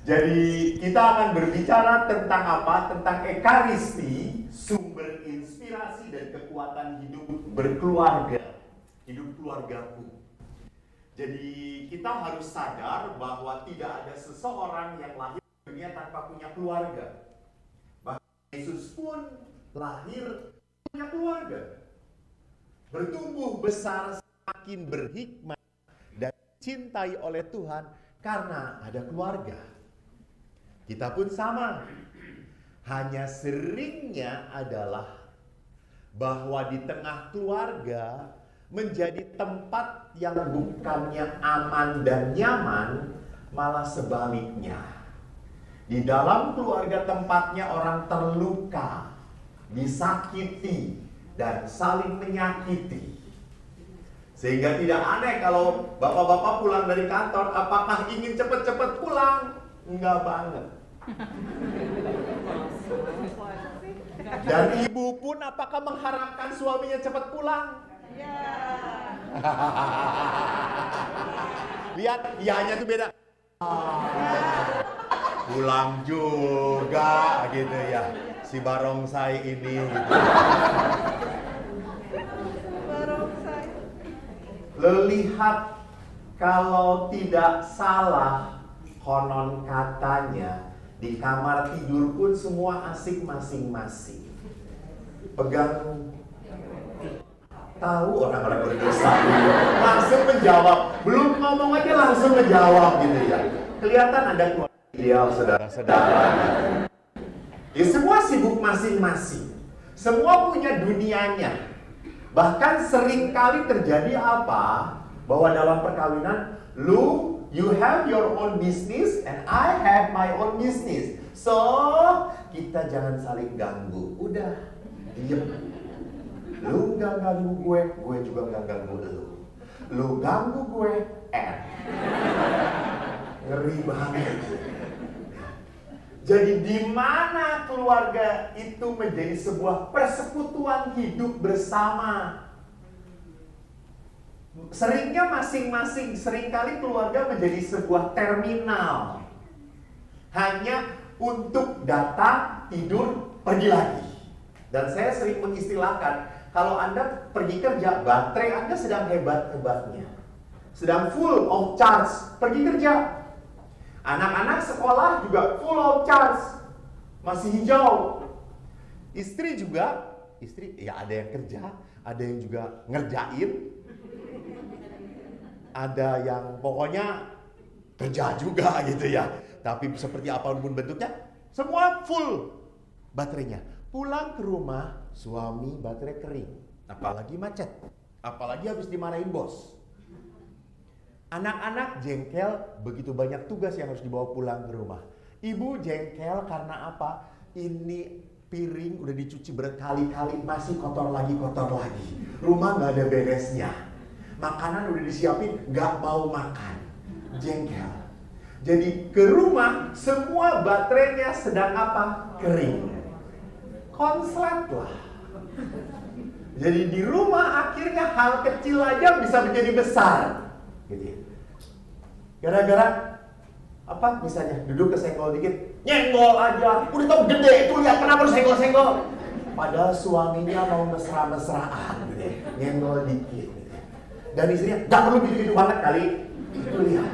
Jadi kita akan berbicara tentang apa? Tentang ekaristi, sumber inspirasi dan kekuatan hidup berkeluarga, hidup keluargaku. Jadi kita harus sadar bahwa tidak ada seseorang yang lahir di dunia tanpa punya keluarga. Bahkan Yesus pun lahir punya keluarga. Bertumbuh besar, semakin berhikmat dan dicintai oleh Tuhan karena ada keluarga. Kita pun sama. Hanya seringnya adalah bahwa di tengah keluarga menjadi tempat yang bukannya aman dan nyaman, malah sebaliknya. Di dalam keluarga tempatnya orang terluka, disakiti, dan saling menyakiti. Sehingga tidak aneh kalau bapak-bapak pulang dari kantor, apakah ingin cepat-cepat pulang? Enggak banget. Dan ibu pun apakah mengharapkan suaminya cepat pulang? Ya. Lihat, ianya tuh beda. Pulang juga gitu ya. Si barongsai ini gitu. Barongsai. Lihat, kalau tidak salah, konon katanya di kamar tidur pun semua asik masing-masing. Pegang, tahu orang-orang berdosa langsung menjawab, belum ngomong aja langsung menjawab gitu ya. Kelihatan ada keluarga ideal, saudara-saudara. Ya, semua sibuk masing-masing, semua punya dunianya. Bahkan seringkali terjadi apa? Bahwa dalam perkawinan, you have your own business and I have my own business. So, kita jangan saling ganggu. Udah, diam. Lu gak ganggu gue juga gak ganggu lu. Lu ganggu gue, ngeri banget. Jadi di mana keluarga itu menjadi sebuah persekutuan hidup bersama. Seringnya masing-masing, seringkali keluarga menjadi sebuah terminal. Hanya untuk datang, tidur, pergi lagi. Dan saya sering mengistilahkan, kalau Anda pergi kerja, baterai Anda sedang hebat-hebatnya. Sedang full of charge, pergi kerja. Anak-anak sekolah juga full of charge, masih hijau. Istri juga, ya ada yang kerja, ada yang juga ngerjain. Ada yang pokoknya kerja juga gitu ya. Tapi seperti apapun bentuknya, semua full baterainya. Pulang ke rumah, suami baterai kering. Apalagi macet. Apalagi habis dimarahin bos. Anak-anak jengkel, begitu banyak tugas yang harus dibawa pulang ke rumah. Ibu jengkel karena apa? Ini piring udah dicuci berkali-kali, masih kotor lagi. Rumah gak ada beresnya. Makanan udah disiapin, gak mau makan. Jengkel. Jadi ke rumah, semua baterainya sedang apa? Kering. Konslet lah. Jadi di rumah akhirnya hal kecil aja bisa menjadi besar. Gitu. Gara-gara apa? Misalnya duduk kesenggol dikit, nyenggol aja. Udah tau gede, tuh lihat kenapa harus senggol-senggol. Padahal suaminya mau mesra-mesraan, gitu. Nyenggol dikit. Dan istrinya, gak perlu gitu-gitu banget kali. Itu lihat.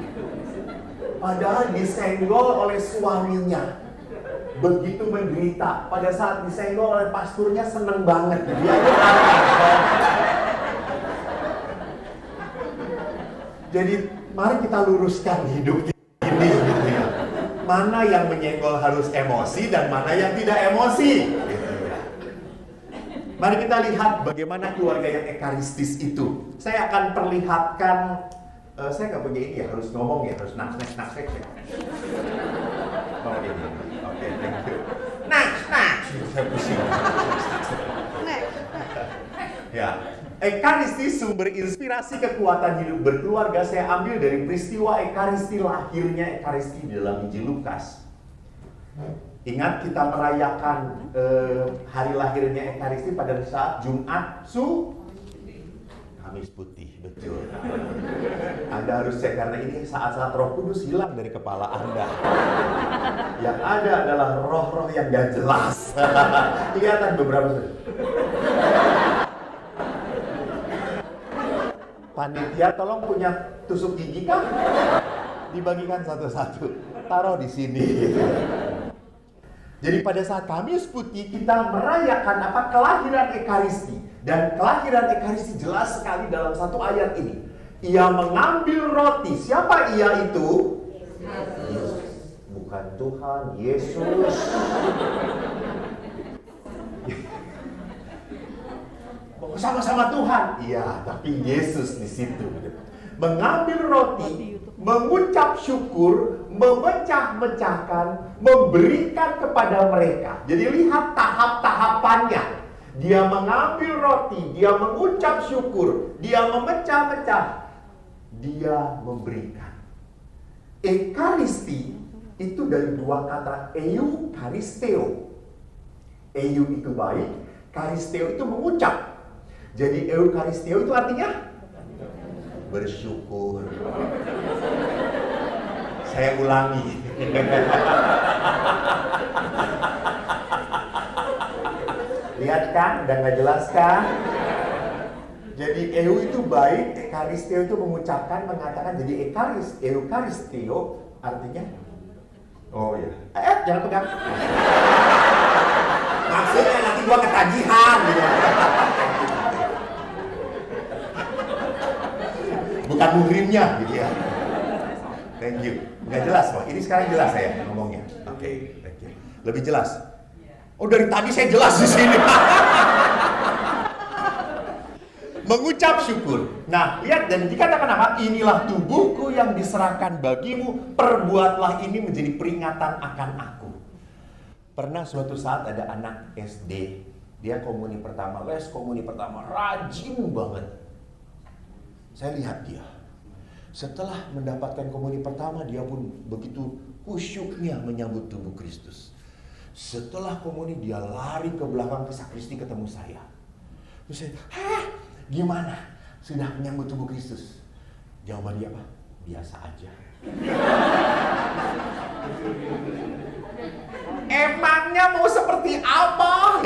Padahal disenggol oleh suaminya. Begitu menderita. Pada saat disenggol oleh pasturnya seneng banget. Dia jadi mari kita luruskan hidup ini gitu ya. Mana yang menyenggol harus emosi dan mana yang tidak emosi. Mari kita lihat bagaimana keluarga yang ekaristis itu. Saya akan perlihatkan, saya nggak punya ini ya, harus ngomong ya, harus next ya. Oh ini, oke, thank you. Next, saya pusing. Ya, ekaristi sumber inspirasi kekuatan hidup berkeluarga saya ambil dari peristiwa ekaristi, lahirnya ekaristi di dalam Injil Lukas. Ingat kita merayakan hari lahirnya ekaristi pada saat Jumat Kamis putih, betul. Anda harus cek karena ini saat-saat Roh Kudus hilang dari kepala Anda. Yang ada adalah roh-roh yang gak jelas. Kelihatan beberapa. Panitia tolong punya tusuk gigi kah? Dibagikan satu-satu. Taruh di sini. Jadi pada saat Kamis Putih kita merayakan kelahiran Ekaristi. Dan kelahiran Ekaristi jelas sekali dalam satu ayat ini. Ia mengambil roti. Siapa ia itu? Yesus. Bukan Tuhan, Yesus. Sama-sama Tuhan. Iya, tapi Yesus di situ. Mengambil roti, mengucap syukur, memecah-mecahkan, memberikan kepada mereka. Jadi lihat tahap-tahapannya. Dia mengambil roti, dia mengucap syukur, dia memecah-mecah, dia memberikan. Ekaristi itu dari dua kata eukaristeo. Eu itu baik, karisteo itu mengucap. Jadi eukaristeo itu artinya bersyukur. Saya ulangi. Lihat kan, udah nggak jelas kan? Jadi eu itu baik, ekaristeo itu mengucapkan, mengatakan. Jadi eukaristeo artinya, oh ya, jangan pegang. Maksudnya nanti gua ketagihan gitu. Bukan muhrimnya gitu ya. Thank you. Nggak jelas Pak, ini sekarang jelas saya ngomongnya. Oke, thank you. Lebih jelas. Oh dari tadi saya jelas di sini. Mengucap syukur. Nah, lihat dan dikatakan apa? Inilah tubuhku yang diserahkan bagimu, perbuatlah ini menjadi peringatan akan aku. Pernah suatu saat ada anak SD, dia komuni pertama, les komuni pertama, rajin banget. Saya lihat dia. Setelah mendapatkan komuni pertama, dia pun begitu kusyuknya menyambut tubuh Kristus. Setelah komuni, dia lari ke belakang ke sakristi ketemu saya. Terus saya, gimana? Sudah menyambut tubuh Kristus? Jawaban dia apa? Biasa aja. Emangnya mau seperti apa?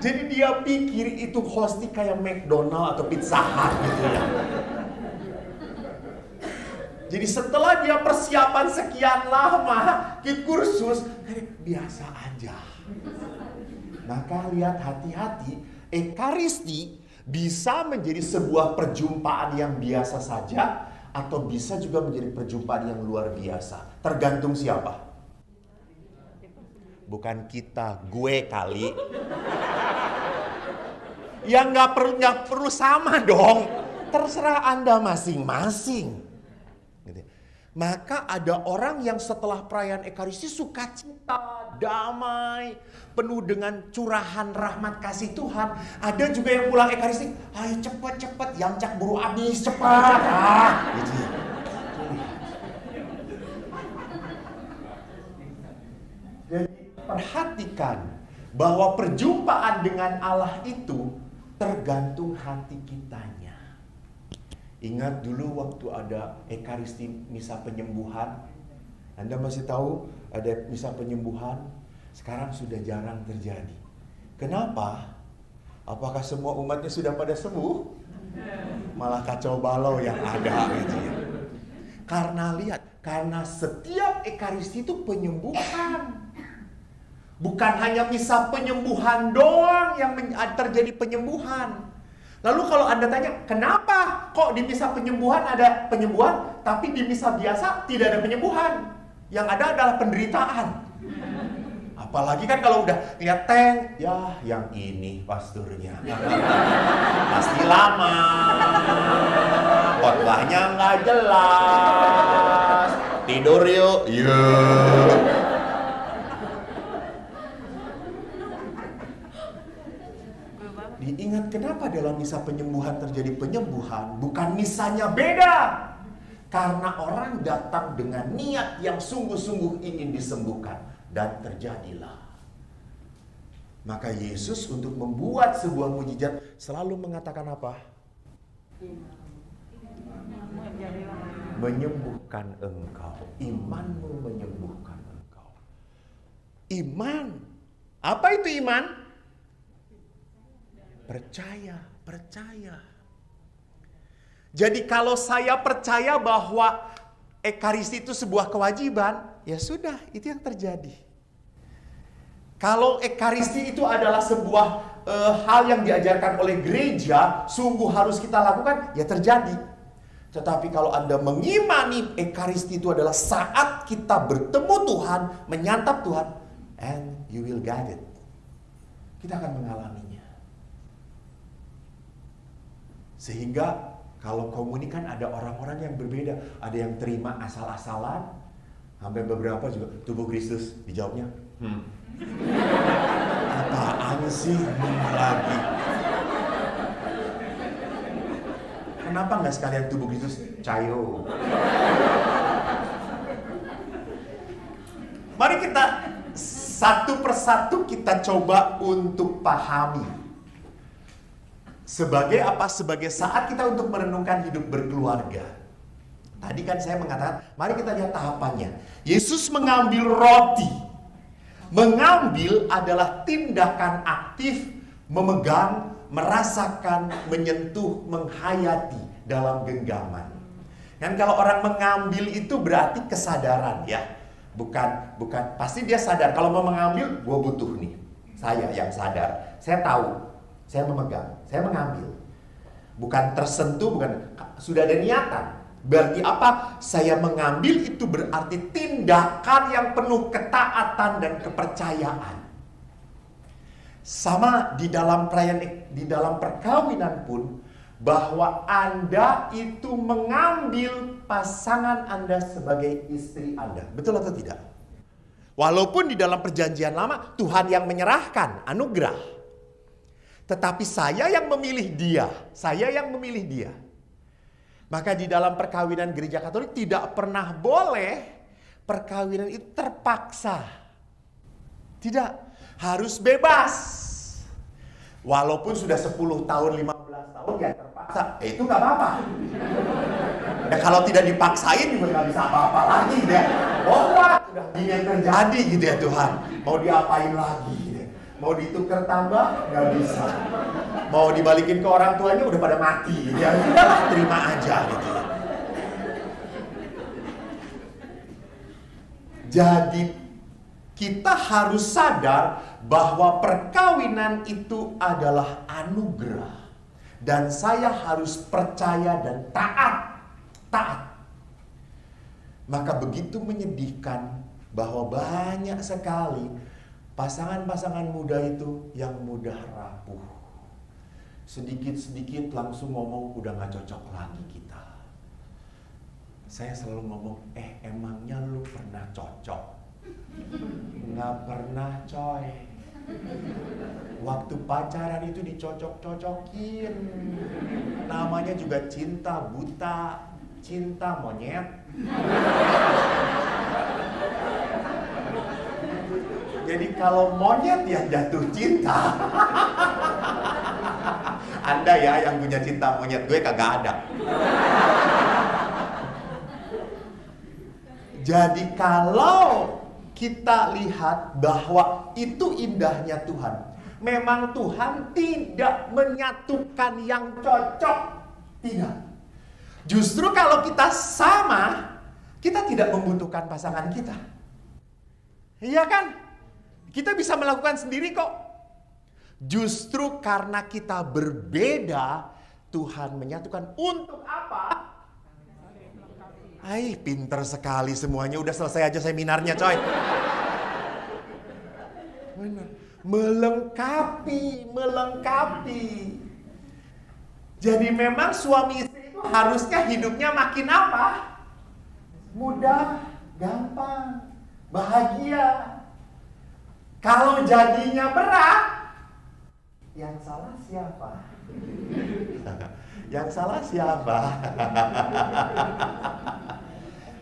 Jadi dia pikir itu hosting kayak McDonald atau Pizza Hut gitu ya. Jadi setelah dia persiapan sekian lama ikut kursus, biasa aja. Maka lihat hati-hati, Ekaristi bisa menjadi sebuah perjumpaan yang biasa saja atau bisa juga menjadi perjumpaan yang luar biasa. Tergantung siapa. Bukan kita, gue kali. Ya nggak perlu sama dong. Terserah Anda masing-masing. Gitu. Maka ada orang yang setelah perayaan Ekaristi sukacita, damai, penuh dengan curahan rahmat kasih Tuhan. Ada juga yang pulang Ekaristi, ayo cepet-cepet, yang cak buru habis, cepat. Gitu. Jadi perhatikan bahwa perjumpaan dengan Allah itu tergantung hati kitanya. Ingat dulu waktu ada Ekaristi misa penyembuhan. Anda masih tahu ada misa penyembuhan? Sekarang sudah jarang terjadi. Kenapa? Apakah semua umatnya sudah pada sembuh? Malah kacau balau yang ada gitu ya. Karena setiap Ekaristi itu penyembuhan. Bukan hanya misa penyembuhan doang yang terjadi penyembuhan. Lalu kalau Anda tanya, kenapa kok di misa penyembuhan ada penyembuhan, tapi di misa biasa tidak ada penyembuhan? Yang ada adalah penderitaan. Apalagi kan kalau udah lihat tank, ya yang ini pasturnya. Pasti lama. Khotbahnya nggak jelas. Tidur yuk. Yuk. Diingat kenapa dalam misa penyembuhan terjadi penyembuhan, bukan misanya beda. Karena orang datang dengan niat yang sungguh-sungguh ingin disembuhkan dan terjadilah. Maka Yesus untuk membuat sebuah mujizat selalu mengatakan apa? Menyembuhkan engkau. Imanmu menyembuhkan engkau. Iman. Apa itu iman? Percaya. Jadi kalau saya percaya bahwa Ekaristi itu sebuah kewajiban, ya sudah, itu yang terjadi. Kalau Ekaristi itu adalah sebuah hal yang diajarkan oleh gereja, sungguh harus kita lakukan, ya terjadi. Tetapi kalau Anda mengimani Ekaristi itu adalah saat kita bertemu Tuhan, menyantap Tuhan, and you will get it. Kita akan mengalaminya. Sehingga kalau komunikan ada orang-orang yang berbeda. Ada yang terima asal-asalan, sampai beberapa juga, tubuh Kristus, dijawabnya, apaan sih lagi? Kenapa nggak sekalian tubuh Kristus cayo? Mari kita satu persatu kita coba untuk pahami. Sebagai apa? Sebagai saat kita untuk merenungkan hidup berkeluarga. Tadi kan saya mengatakan, mari kita lihat tahapannya. Yesus mengambil roti. Mengambil adalah tindakan aktif, memegang, merasakan, menyentuh, menghayati dalam genggaman. Dan kalau orang mengambil itu berarti kesadaran ya. Bukan pasti dia sadar kalau mau mengambil, gue butuh nih. Saya yang sadar. Saya tahu. Saya memegang, saya mengambil. Bukan tersentuh, sudah ada niatan. Berarti apa? Saya mengambil itu berarti tindakan yang penuh ketaatan dan kepercayaan. Sama di dalam perayaan, di dalam perkawinan pun, bahwa Anda itu mengambil pasangan Anda sebagai istri Anda. Betul atau tidak? Walaupun di dalam perjanjian lama Tuhan yang menyerahkan anugerah, tetapi saya yang memilih dia. Saya yang memilih dia. Maka di dalam perkawinan gereja Katolik tidak pernah boleh perkawinan itu terpaksa. Tidak, harus bebas. Walaupun sudah 10 tahun, 15 tahun ya terpaksa. Itu gak apa-apa. Ya kalau tidak dipaksain juga gak bisa apa-apa lagi deh. Oh udah gini yang terjadi gitu ya Tuhan. Mau diapain lagi gitu. Mau ditukar tambah gak bisa. Mau dibalikin ke orang tuanya udah pada mati gitu ya. Udahlah terima aja gitu. Jadi kita harus sadar bahwa perkawinan itu adalah anugerah. Dan saya harus percaya dan taat. Taat. Maka begitu menyedihkan bahwa banyak sekali pasangan-pasangan muda itu yang mudah rapuh. Sedikit-sedikit langsung ngomong udah gak cocok lagi kita. Saya selalu ngomong, emangnya lu pernah cocok? Nggak pernah coy. Waktu pacaran itu dicocok-cocokin. Namanya juga cinta buta, cinta monyet. Jadi kalau monyet yang jatuh cinta, Anda ya yang punya cinta monyet, gue kagak ada. Jadi kalau kita lihat bahwa itu indahnya Tuhan. Memang Tuhan tidak menyatukan yang cocok. Tidak. Justru kalau kita sama, kita tidak membutuhkan pasangan kita. Iya kan? Kita bisa melakukan sendiri kok. Justru karena kita berbeda, Tuhan menyatukan. Untuk apa? Pinter sekali semuanya. Udah selesai aja seminarnya coy. Benar. Melengkapi. Jadi memang suami istri itu harusnya hidupnya makin apa? Mudah, gampang, bahagia. Kalau jadinya berat, yang salah siapa? Yang salah siapa?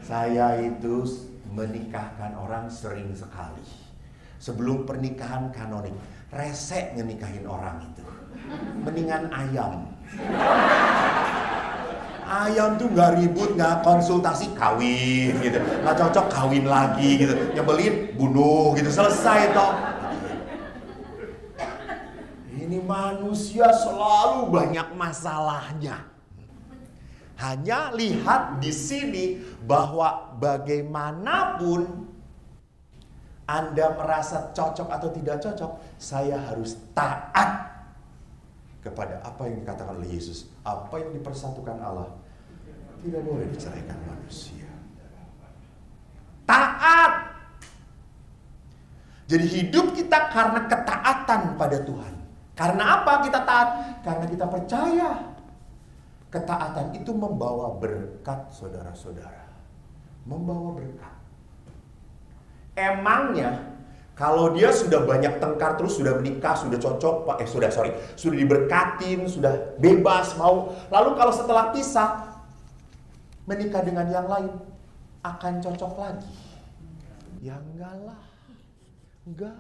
Saya itu menikahkan orang sering sekali. Sebelum pernikahan kanonik, resek ngenikahin orang itu. Mendingan ayam. Ayam tuh nggak ribut, nggak konsultasi, kawin gitu. Nggak cocok, kawin lagi gitu. Nyebelin, bunuh gitu. Selesai toh. Ini manusia selalu banyak masalahnya. Hanya lihat di sini bahwa bagaimanapun Anda merasa cocok atau tidak cocok, saya harus taat kepada apa yang dikatakan oleh Yesus. Apa yang dipersatukan Allah tidak boleh diceraikan manusia. Taat. Jadi hidup kita karena ketaatan pada Tuhan. Karena apa kita taat? Karena kita percaya ketaatan itu membawa berkat, saudara-saudara. Membawa berkat. Emangnya kalau dia sudah banyak tengkar, terus sudah menikah, sudah cocok, sudah diberkatin, sudah bebas mau, lalu kalau setelah pisah menikah dengan yang lain, akan cocok lagi? Ya enggak lah. Enggak.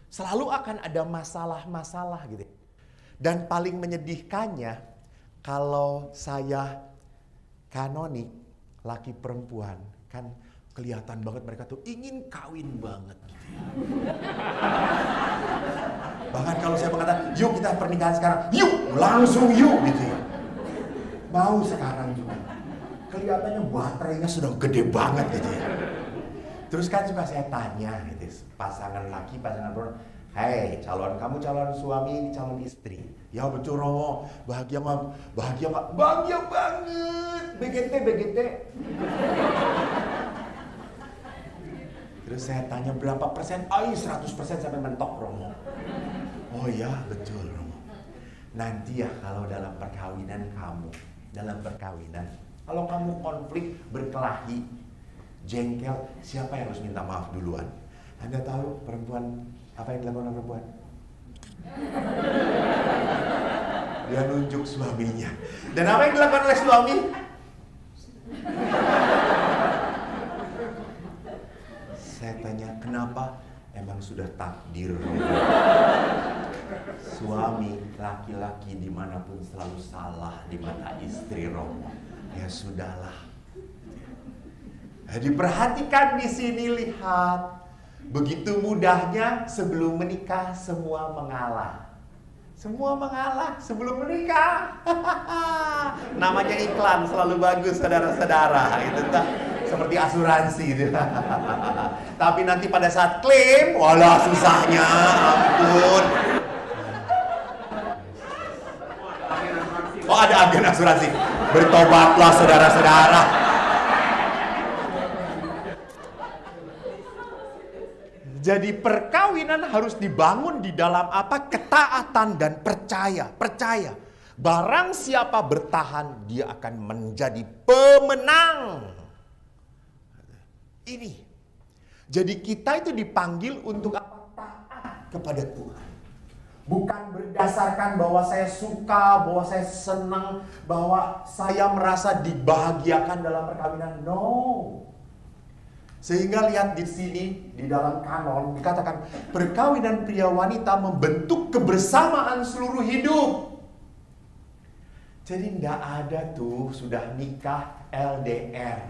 Selalu akan ada masalah-masalah gitu. Dan paling menyedihkannya, kalau saya kanonik, laki perempuan, kan kelihatan banget mereka tuh ingin kawin banget gitu ya. Bahkan kalau saya mengatakan, yuk kita pernikahan sekarang, yuk langsung yuk gitu ya. Mau sekarang juga. Kelihatannya baterainya sudah gede banget gitu ya. Terus kan suka saya tanya gitu, pasangan laki, pasangan perempuan, hei, kamu calon suami, calon istri. Ya betul Romo, bahagia nggak? Bahagia nggak? Bahagia banget. BGT. Terus saya tanya berapa persen? 100% sampai mentok Romo. Oh ya betul Romo. Nanti ya kalau dalam perkawinan kalau kamu konflik, berkelahi, jengkel, siapa yang harus minta maaf duluan? Anda tahu perempuan, apa yang dilakukan oleh perempuan? Dia nunjuk suaminya. Dan apa yang dilakukan oleh suami? Saya tanya, kenapa? Emang sudah takdir. Suami, laki-laki dimanapun selalu salah di mata istri Romo. Ya sudahlah. Jadi perhatikan di sini, lihat. Begitu mudahnya sebelum menikah semua mengalah. Semua mengalah sebelum menikah. Namanya iklan selalu bagus saudara-saudara. Itu entah seperti asuransi gitu. Tapi nanti pada saat klaim, walah susahnya, ampun. Oh ada agen asuransi. Bertobatlah saudara-saudara. Jadi perkawinan harus dibangun di dalam apa? Ketaatan dan percaya. Percaya. Barang siapa bertahan, dia akan menjadi pemenang. Ini. Jadi kita itu dipanggil untuk apa? Taat kepada Tuhan. Bukan berdasarkan bahwa saya suka, bahwa saya senang, bahwa saya merasa dibahagiakan dalam perkawinan. No. Sehingga lihat di sini, di dalam kanon, dikatakan perkawinan pria wanita membentuk kebersamaan seluruh hidup. Jadi tidak ada tuh sudah nikah LDR.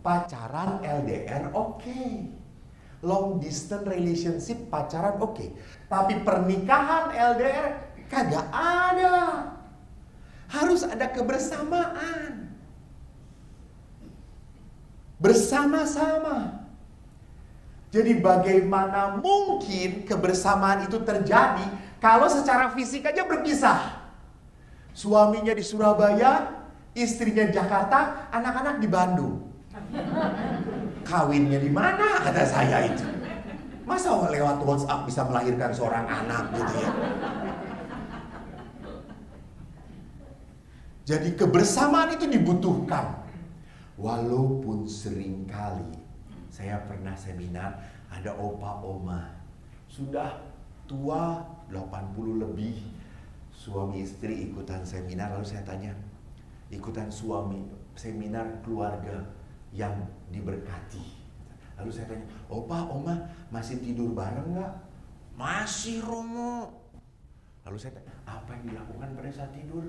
Pacaran LDR oke. Long distance relationship pacaran oke. Tapi pernikahan LDR kagak ada. Harus ada kebersamaan. Bersama-sama. Jadi bagaimana mungkin kebersamaan itu terjadi kalau secara fisik aja berpisah. Suaminya di Surabaya, istrinya di Jakarta, anak-anak di Bandung. Kawinnya di mana kata saya itu? Masa lewat WhatsApp bisa melahirkan seorang anak gitu ya? Jadi kebersamaan itu dibutuhkan. Walaupun seringkali saya pernah seminar, ada opa oma sudah tua 80 lebih, suami istri ikutan seminar. Lalu saya tanya, ikutan suami seminar keluarga yang diberkati. Lalu saya tanya, opa oma masih tidur bareng gak? Masih Romo. Lalu saya tanya, apa yang dilakukan pada saat tidur?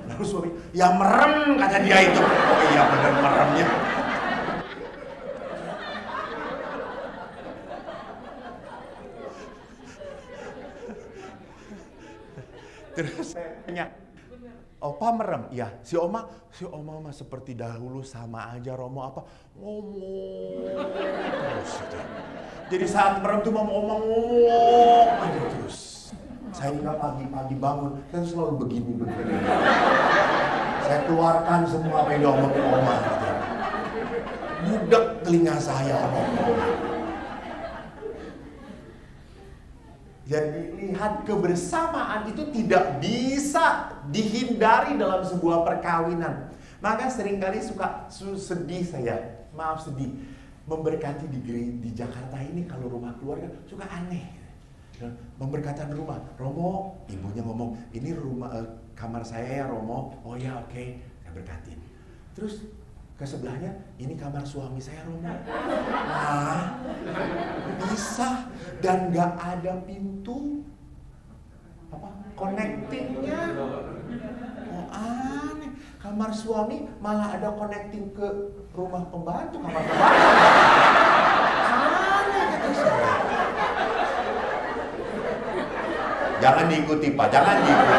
Lalu suami, ya merem kata dia itu. Oh iya benar meremnya. Terus saya tanya, Opa merem? Ya, si Oma mah seperti dahulu sama aja Romo apa ngomong terus gitu. Jadi saat merem tuh Oma ngomong aja terus. Saya nggak pagi-pagi bangun, kan selalu begini. Saya keluarkan semua apa yang diomongin Oma gitu. Budak telinga saya sama Oma. Jadi lihat, kebersamaan itu tidak bisa dihindari dalam sebuah perkawinan. Maka seringkali suka sedih saya, maaf sedih, memberkati di Jakarta ini kalau rumah keluarga suka aneh. Memberkati rumah, Romo, ibunya ngomong, ini rumah kamar saya ya Romo, oh ya oke, saya berkatin. Terus ke sebelahnya, ini kamar suami saya Romo. Nah, bisa dan nggak ada pintu connectingnya. Oh aneh, kamar suami malah ada connecting ke rumah pembantu, kamar pembantu. Aneh kata saya. Jangan diikuti Pak, jangan diikuti.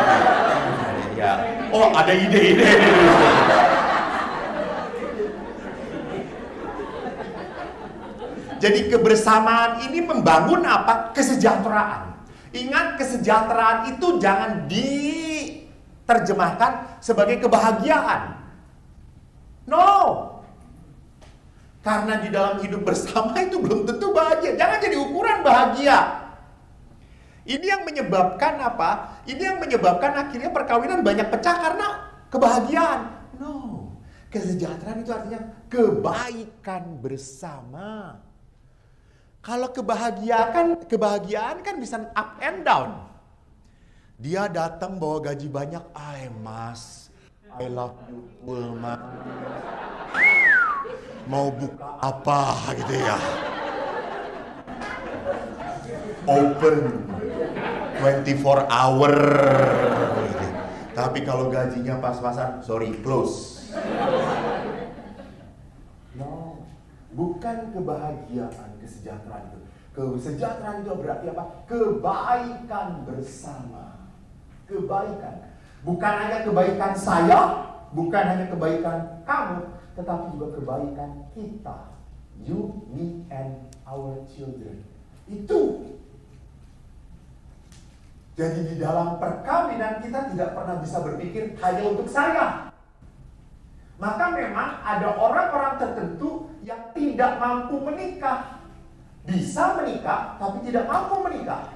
Ya. Oh ada ide-ide. Jadi kebersamaan ini membangun apa? Kesejahteraan. Ingat, kesejahteraan itu jangan diterjemahkan sebagai kebahagiaan. No. Karena di dalam hidup bersama itu belum tentu bahagia. Jangan jadi ukuran bahagia. Ini yang menyebabkan apa? Ini yang menyebabkan akhirnya perkawinan banyak pecah karena kebahagiaan. No. Kesejahteraan itu artinya kebaikan bersama. Kalau kebahagiaan kan bisa up and down. Dia datang bawa gaji banyak, mas, I love you, mas. Mau buka apa gitu ya? Open 24 hour. Gitu. Tapi kalau gajinya pas-pasan, sorry, close. No, bukan kebahagiaan. Kesejahteraan itu. Kesejahteraan itu berarti apa? Kebaikan bersama. Kebaikan. Bukan hanya kebaikan saya, bukan hanya kebaikan kamu, tetapi juga kebaikan kita. You, me, and our children. Itu. Jadi di dalam perkawinan kita tidak pernah bisa berpikir hanya untuk saya. Maka memang ada orang-orang tertentu yang tidak mampu menikah. Bisa menikah, tapi tidak mampu menikah.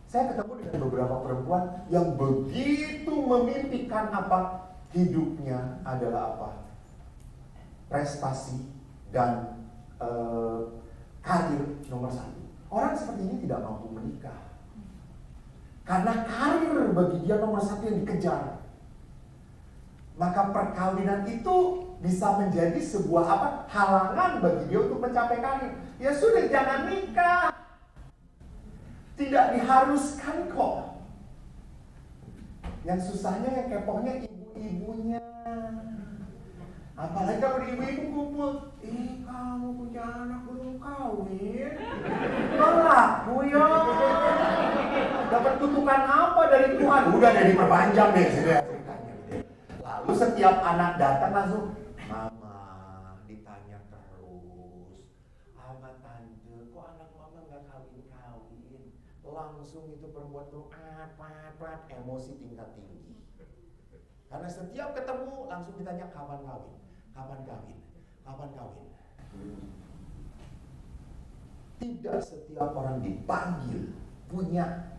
Saya ketemu dengan beberapa perempuan yang begitu memimpikan apa? Hidupnya adalah apa? Prestasi dan karir nomor satu. Orang seperti ini tidak mampu menikah. Karena karir bagi dia nomor satu yang dikejar. Maka perkawinan itu bisa menjadi sebuah apa? Halangan bagi dia untuk mencapai karir. Ya sudah, jangan nikah. Tidak diharuskan kok. Yang susahnya, yang kepohnya ibu-ibunya. Apalagi kalau ibu-ibu kumpul, kamu punya anak belum kawin? Laku ya. Dapat kutukan apa dari Tuhan? Udah dari perpanjang deh ceritanya. Lalu setiap anak datang langsung, Mama ditanya terus, sama tante, kok anak mama nggak kawin-kawin? Langsung itu perempuan tuh emosi tingkat tinggi. Karena setiap ketemu langsung ditanya kapan kawin, kapan kawin, kapan kawin. Tidak setiap orang dipanggil punya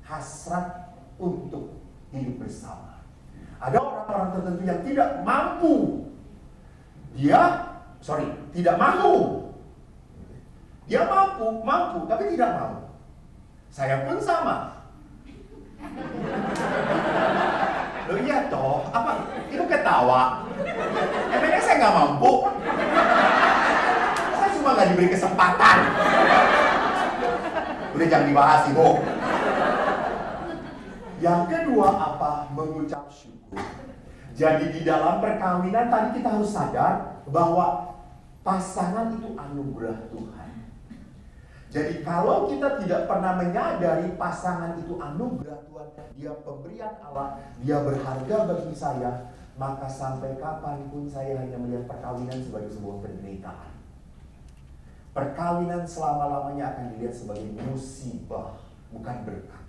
hasrat untuk hidup bersama. Ada orang-orang tertentu yang tidak mampu. Tidak mampu. Dia mampu, tapi tidak mau. Saya pun sama. Loh iya toh, apa? Itu ketawa. Emangnya saya nggak mampu? Saya cuma nggak diberi kesempatan. Udah jangan dibahas, Ibu. Yang kedua apa? Mengucap syukur. Jadi di dalam perkawinan tadi kita harus sadar bahwa pasangan itu anugerah Tuhan. Jadi kalau kita tidak pernah menyadari pasangan itu anugerah Tuhan, dia pemberian Allah, dia berharga bagi saya, maka sampai kapanpun saya hanya melihat perkawinan sebagai sebuah penderitaan. Perkawinan selama-lamanya akan dilihat sebagai musibah, bukan berkat.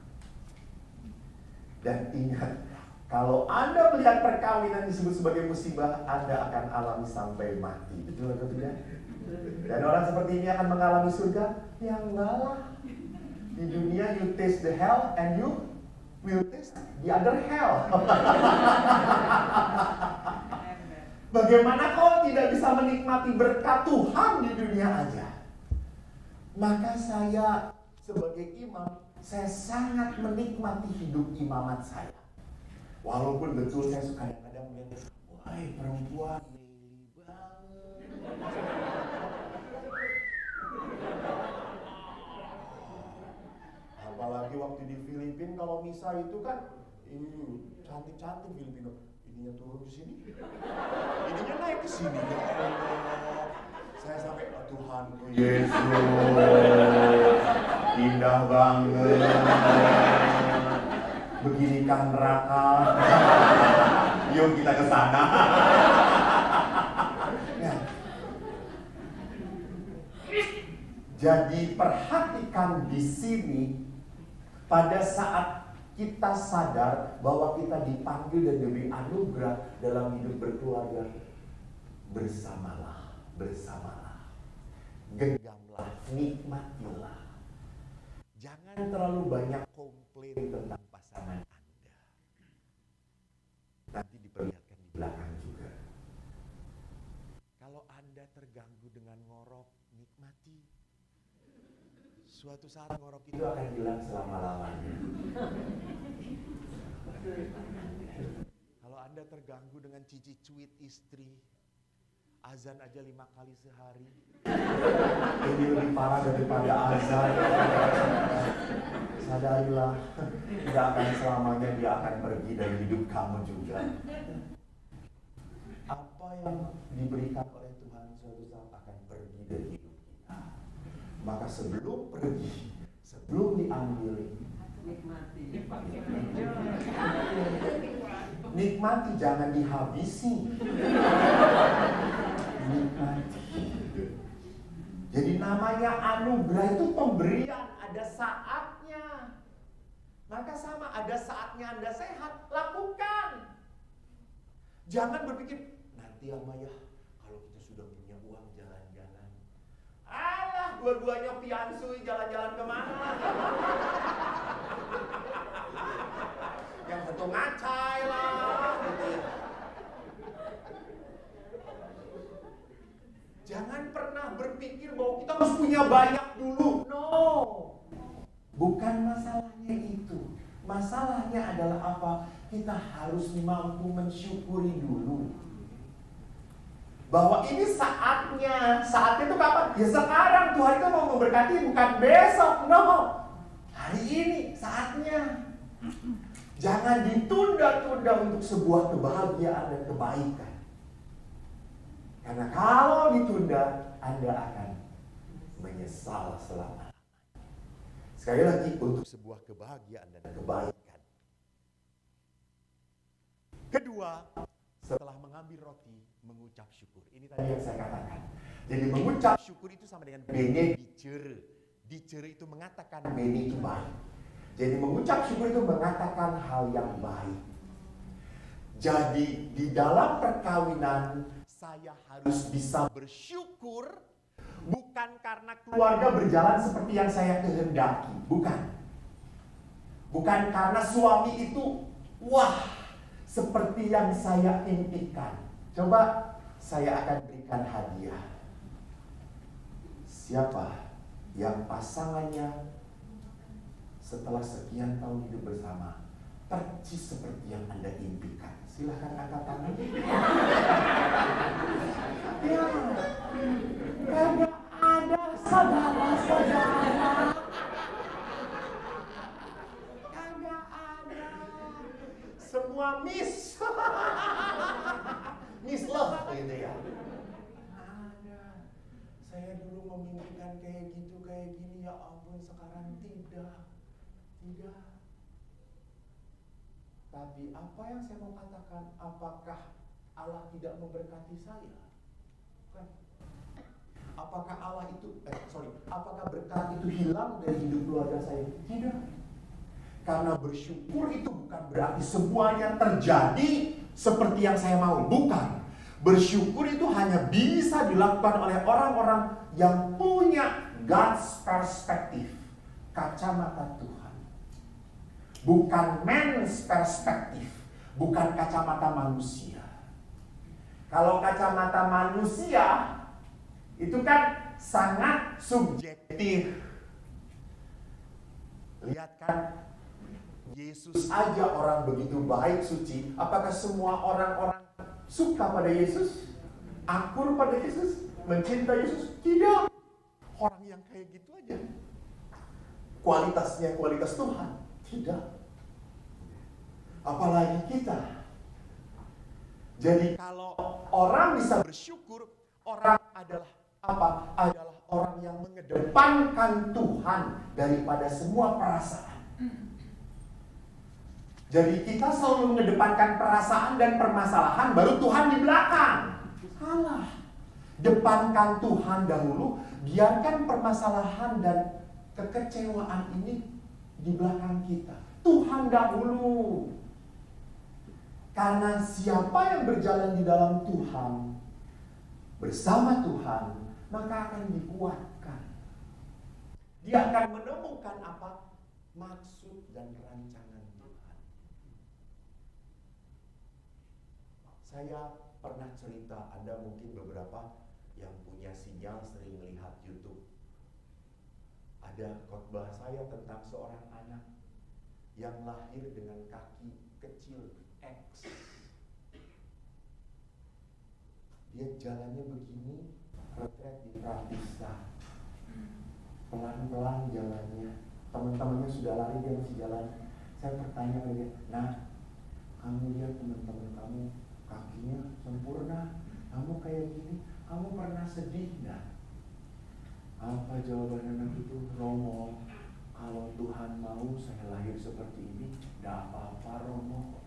Dan ingat, kalau Anda melihat perkawinan disebut sebagai musibah, Anda akan alami sampai mati. Betul atau tidak? Dan orang seperti ini akan mengalami surga? Ya enggak lah. Di dunia you taste the hell and you will taste the other hell. Bagaimana kau tidak bisa menikmati berkat Tuhan di dunia aja? Maka saya sebagai imam, saya sangat menikmati hidup imamat saya. Walaupun betul saya kadang-kadang melihat, wah perempuan meli banget. Apalagi waktu di Filipina kalau misa itu kan, cantik-cantik Filipino. Ininya turun ke sini, ininya naik ke sini. Ya Allah, saya sampai Tuhanku Yesus, indah banget. Beginikah neraka? Yuk kita ke sana. Ya. Jadi perhatikan di sini pada saat kita sadar bahwa kita dipanggil dan diberi anugerah dalam hidup berkeluarga, bersamalah, genggamlah, nikmatilah. Jangan terlalu banyak komplain tentang pasangan Anda. Nanti diperlihatkan di belakang juga. Kalau Anda terganggu dengan ngorok, nikmati. Suatu saat ngorok itu akan hilang selama-lamanya. Kalau Anda terganggu dengan cici cuit istri, azan aja 5 kali sehari, ini lebih parah daripada azan. Sadarilah, tidak akan selamanya dia akan pergi dari hidup kamu juga. Apa yang diberikan oleh Tuhan suatu saat akan pergi dari hidup kita. Maka sebelum pergi, sebelum diambil, nikmati, jangan dihabisi. Nikmati. Jadi namanya anugerah itu pemberian, ada saatnya. Maka sama, ada saatnya Anda sehat, lakukan. Jangan berpikir, nanti ya kalau kita sudah punya uang jalan-jalan. Alah, dua-duanya piansui, jalan-jalan kemana? Yang satu ngacai lah, gitu ya. Jangan pernah berpikir bahwa kita harus punya banyak dulu. No. Bukan masalahnya itu. Masalahnya adalah apa? Kita harus mampu mensyukuri dulu. Bahwa ini saatnya. Saatnya itu kapan? Ya sekarang. Tuhan itu mau memberkati, bukan besok. No. Hari ini saatnya. Jangan ditunda-tunda untuk sebuah kebahagiaan dan kebaikan. Karena kalau ditunda, Anda akan menyesal selama-lamanya. Sekali lagi, untuk sebuah kebahagiaan dan kebaikan. Kedua, setelah mengambil roti, mengucap syukur. Ini tadi yang saya katakan. Jadi mengucap syukur itu sama dengan bene dicere. Dicere itu mengatakan bene itu baik. Jadi mengucap syukur itu mengatakan hal yang baik. Jadi di dalam perkawinan, saya harus bisa bersyukur bukan karena keluarga berjalan seperti yang saya kehendaki, bukan. Bukan karena suami itu wah seperti yang saya impikan. Coba saya akan berikan hadiah. Siapa yang pasangannya setelah sekian tahun hidup bersama percis seperti yang Anda impikan? Silahkan angkat tangan. Ya, kagak ada saudara-saudara. Kagak ada. ya ampun sekarang tidak. Tidak. Tapi apa yang saya mau katakan, apakah Allah tidak memberkati saya? Bukan. Apakah apakah berkat itu hilang dari hidup keluarga saya? Tidak. Karena bersyukur itu bukan berarti semuanya terjadi seperti yang saya mau. Bukan. Bersyukur itu hanya bisa dilakukan oleh orang-orang yang punya God's perspective, kacamata Tuhan. Bukan man's perspective, bukan kacamata manusia. Kalau kacamata manusia itu kan sangat subjektif. Lihat kan, Yesus aja orang begitu baik, suci. Apakah semua orang-orang suka pada Yesus? Akur pada Yesus? Mencintai Yesus? Tidak. Orang yang kayak gitu aja. Kualitasnya kualitas Tuhan? Tidak. Apalagi kita. Jadi kalau orang bisa bersyukur, orang adalah apa? Adalah orang yang mengedepankan Tuhan daripada semua perasaan. Jadi kita selalu mengedepankan perasaan dan permasalahan, baru Tuhan di belakang. Salah. Depankan Tuhan dahulu, biarkan permasalahan dan kekecewaan ini di belakang kita. Tuhan dahulu. Karena siapa yang berjalan di dalam Tuhan, bersama Tuhan, maka akan dikuatkan. Dia akan menemukan apa? Maksud dan rancangan Tuhan. Saya pernah cerita, Anda mungkin beberapa yang punya sinyal sering melihat YouTube. Ada khotbah saya tentang seorang anak yang lahir dengan kaki kecil X. Dia jalannya begini, retret di Pratista. Pelan-pelan jalannya. Teman-temannya sudah lari, dia masih jalan. Saya bertanya ke dia, "Nah, kamu lihat teman-teman kamu kakinya sempurna, kamu kayak gini, kamu pernah sedih nggak?" Apa jawaban anak itu? "Romo, kalau Tuhan mau saya lahir seperti ini, nggak apa-apa Romo.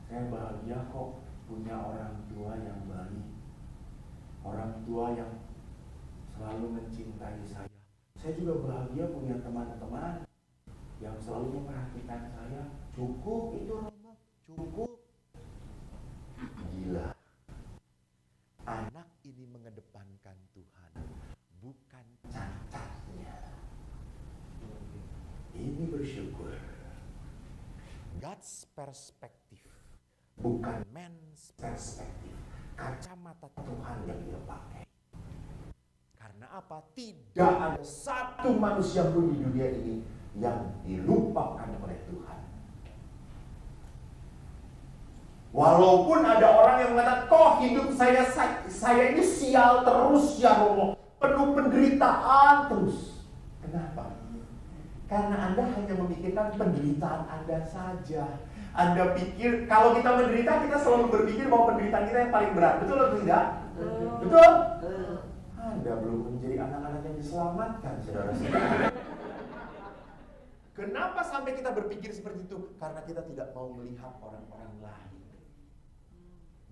Saya bahagia kok punya orang tua yang baik, orang tua yang selalu mencintai saya. Saya juga bahagia punya teman-teman yang selalu memperhatikan saya. Cukup itu Romo, cukup." Gila. Anak ini mengedepankan Tuhan, bukan cacatnya. Ini bersyukur. God's perspective, bukan man's perspective. Kacamata Tuhan yang dia pakai. Karena apa? Tidak ada satu manusia pun di dunia ini yang dilupakan oleh Tuhan. Walaupun ada orang yang mengatakan, "Kok hidup saya ini sial terus ya Romo, penuh penderitaan terus." Kenapa? Karena Anda hanya memikirkan penderitaan Anda saja. Anda pikir, kalau kita menderita, kita selalu berpikir bahwa penderitaan kita yang paling berat. Betul atau tidak? Betul? Anda belum menjadi anak-anak yang diselamatkan, saudara-saudara. Kenapa sampai kita berpikir seperti itu? Karena kita tidak mau melihat orang-orang lain,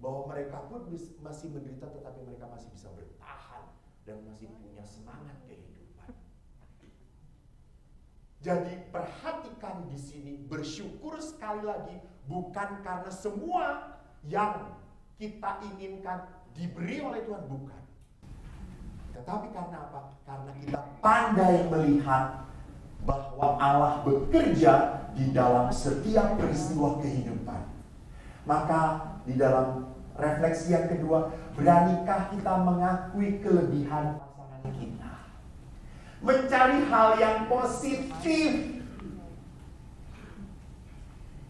bahwa mereka pun masih menderita, tetapi mereka masih bisa bertahan dan masih punya semangat kehidupan. Jadi perhatikan di sini, bersyukur sekali lagi bukan karena semua yang kita inginkan diberi oleh Tuhan, bukan. Tetapi karena apa? Karena kita pandai melihat bahwa Allah bekerja di dalam setiap peristiwa kehidupan. Maka di dalam refleksi yang kedua, beranikah kita mengakui kelebihan pasangan kita? Mencari hal yang positif.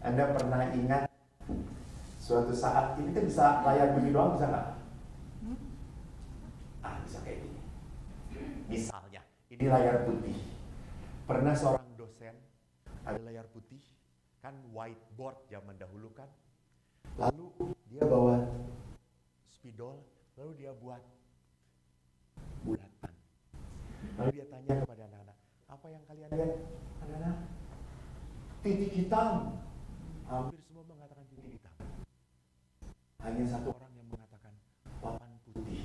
Anda pernah ingat suatu saat, ini kan bisa layar bunyi doang, bisa nggak? Bisa kayak gini. Misalnya, ini layar putih. Pernah seorang dosen, ada layar putih, kan whiteboard zaman dahulu kan. Lalu dia bawa spidol, lalu dia buat bulatan. Lalu dia tanya kepada anak-anak, lihat adalah titik hitam. Hampir semua mengatakan titik hitam. Hanya satu orang yang mengatakan papan putih.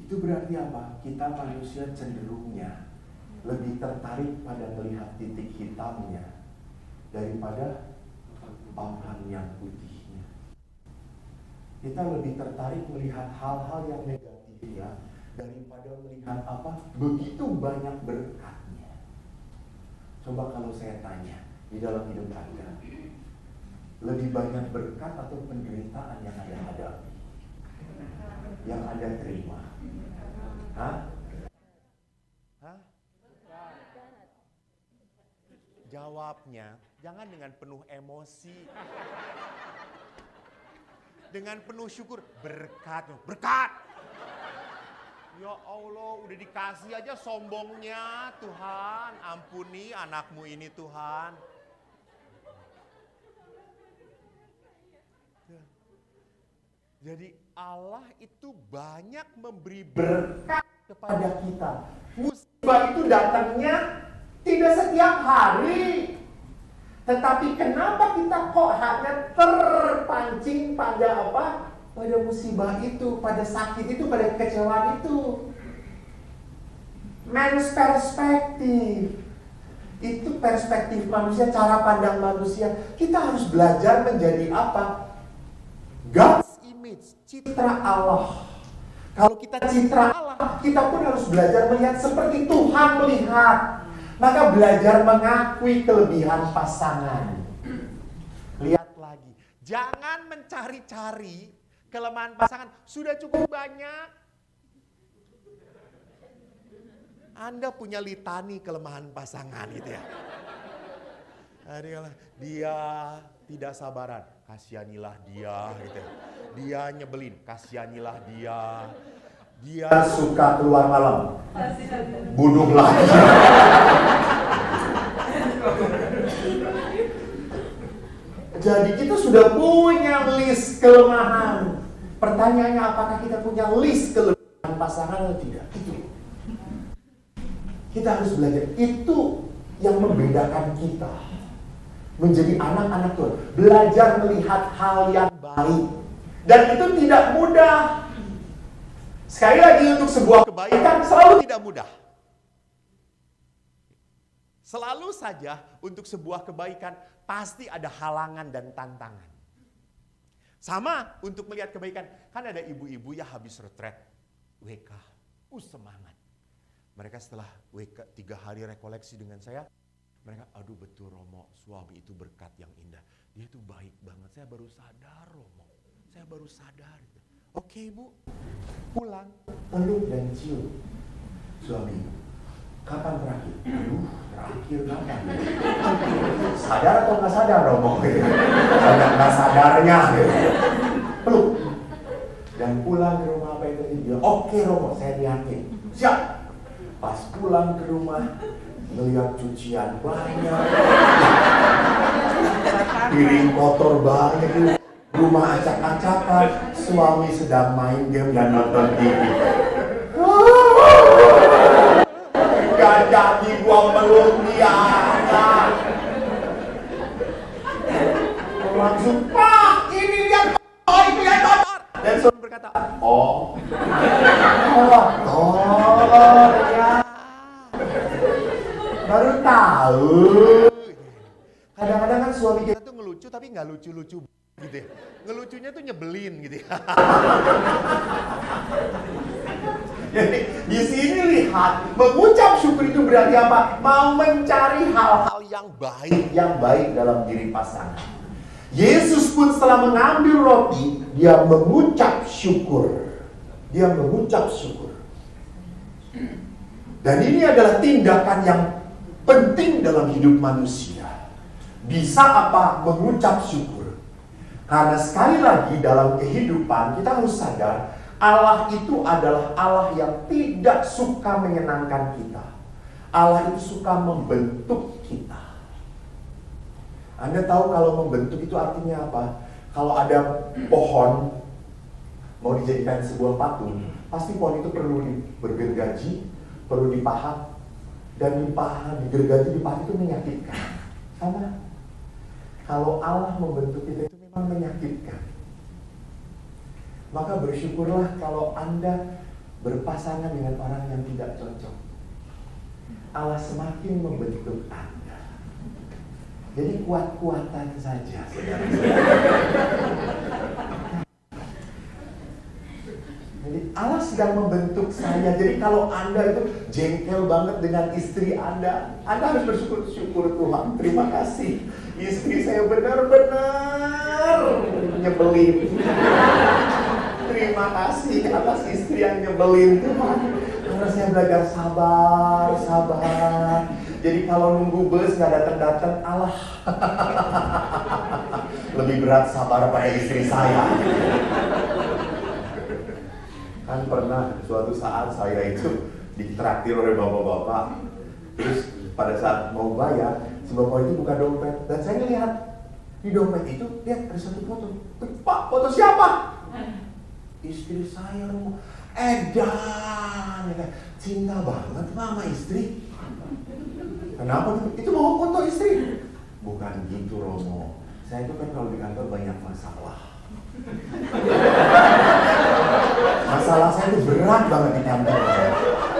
Itu berarti apa? Kita manusia cenderungnya lebih tertarik pada melihat titik hitamnya daripada papan yang putihnya. Kita lebih tertarik melihat hal-hal yang negatifnya daripada melihat apa? Begitu banyak berkatnya. Coba kalau saya tanya di dalam hidup Anda, lebih banyak berkat atau penderitaan yang Anda hadapi, yang Anda terima? Hah? Jawabnya jangan dengan penuh emosi, dengan penuh syukur. Berkat. Ya Allah, udah dikasih aja sombongnya. Tuhan, ampuni anakmu ini Tuhan. Jadi Allah itu banyak memberi berkat kepada kita. Musibah itu datangnya tidak setiap hari. Tetapi kenapa kita kok hanya terpancing pada apa? Pada musibah itu, pada sakit itu, pada kekecewaan itu. Man's perspektif. Itu perspektif manusia, cara pandang manusia. Kita harus belajar menjadi apa? God's image, citra Allah. Kalau kita citra Allah, kita pun harus belajar melihat seperti Tuhan melihat. Maka belajar mengakui kelebihan pasangan. Lihat lagi, jangan mencari-cari kelemahan pasangan. Sudah cukup banyak. Anda punya litani kelemahan pasangan gitu ya. Dia tidak sabaran, kasihanilah dia gitu. Dia nyebelin, kasihanilah dia. Dia suka keluar malam, bunuhlah dia. Jadi kita sudah punya list kelemahan. Pertanyaannya, apakah kita punya list kelemahan pasangan atau tidak? Itu. Kita harus belajar. Itu yang membedakan kita menjadi anak-anak Tuhan. Belajar melihat hal yang baik. Dan itu tidak mudah. Sekali lagi, untuk sebuah kebaikan selalu tidak mudah. Selalu saja untuk sebuah kebaikan pasti ada halangan dan tantangan. Sama untuk melihat kebaikan. Kan ada ibu-ibu ya habis retret WK. Semangat. Mereka setelah WK 3 hari rekoleksi dengan saya, mereka, aduh betul Romo, suami itu berkat yang indah. Dia itu baik banget, saya baru sadar Romo. Saya baru sadar. Oke Bu, pulang, peluk dan cium suami. Kapan terakhir? Aduh, terakhir kapan? Sadar atau nggak sadar Romo? Nggak sadarnya. Peluk. Dan pulang ke rumah apa yang terjadi? Oke Romo, saya yakin. Siap. Pas pulang ke rumah, melihat cucian banyak, piring kotor banyak, rumah acak-acakan, suami sedang main game dan nonton TV. Gak jadi gua meluk dia. Langsung, Pak, ini lihat, oh itu lihat kotor. Dan suami berkata, ya. Baru tahu. Kadang-kadang kan suami kita tuh ngelucu tapi nggak lucu-lucu gitu ya. Ngelucunya tuh nyebelin gitu ya. Jadi di sini lihat, mengucap syukur itu berarti apa? Mau mencari hal-hal yang baik dalam diri pasangan. Yesus pun setelah mengambil roti, dia mengucap syukur. Dia mengucap syukur. Dan ini adalah tindakan yang penting dalam hidup manusia. Bisa apa? Mengucap syukur. Karena sekali lagi dalam kehidupan kita harus sadar, Allah itu adalah Allah yang tidak suka menyenangkan kita. Allah itu suka membentuk kita. Anda tahu kalau membentuk itu artinya apa? Kalau ada pohon mau dijadikan sebuah patung, pasti pohon itu perlu bergergaji, perlu dipahat, dan dipahat, digergaji, dipahat itu menyakitkan. Sama. Kalau Allah membentuk kita itu memang menyakitkan. Maka bersyukurlah kalau Anda berpasangan dengan orang yang tidak cocok. Allah semakin membentuk Anda. Jadi kuat-kuatan saja, Jadi Allah sedang membentuk saya. Jadi kalau Anda itu jengkel banget dengan istri Anda harus bersyukur Tuhan. Terima kasih. Istri saya benar-benar nyebelin. Terima kasih atas istri yang nyebelin Tuhan. Karena saya belajar sabar. Jadi kalau nunggu bus nggak datang Allah lebih berat sabar pada istri saya. Kan pernah suatu saat saya itu ditraktir oleh bapak-bapak. Terus pada saat mau bayar, si bapak itu buka dompet. Dan saya lihat di dompet itu, lihat ada satu foto. Pak, foto siapa? Istri saya. Edan, cinta banget sama istri. Kenapa? Itu mau foto istri. Bukan gitu, Romo. Saya itu kan kalau di kantor banyak masalah. Masalah saya itu berat banget di kantor.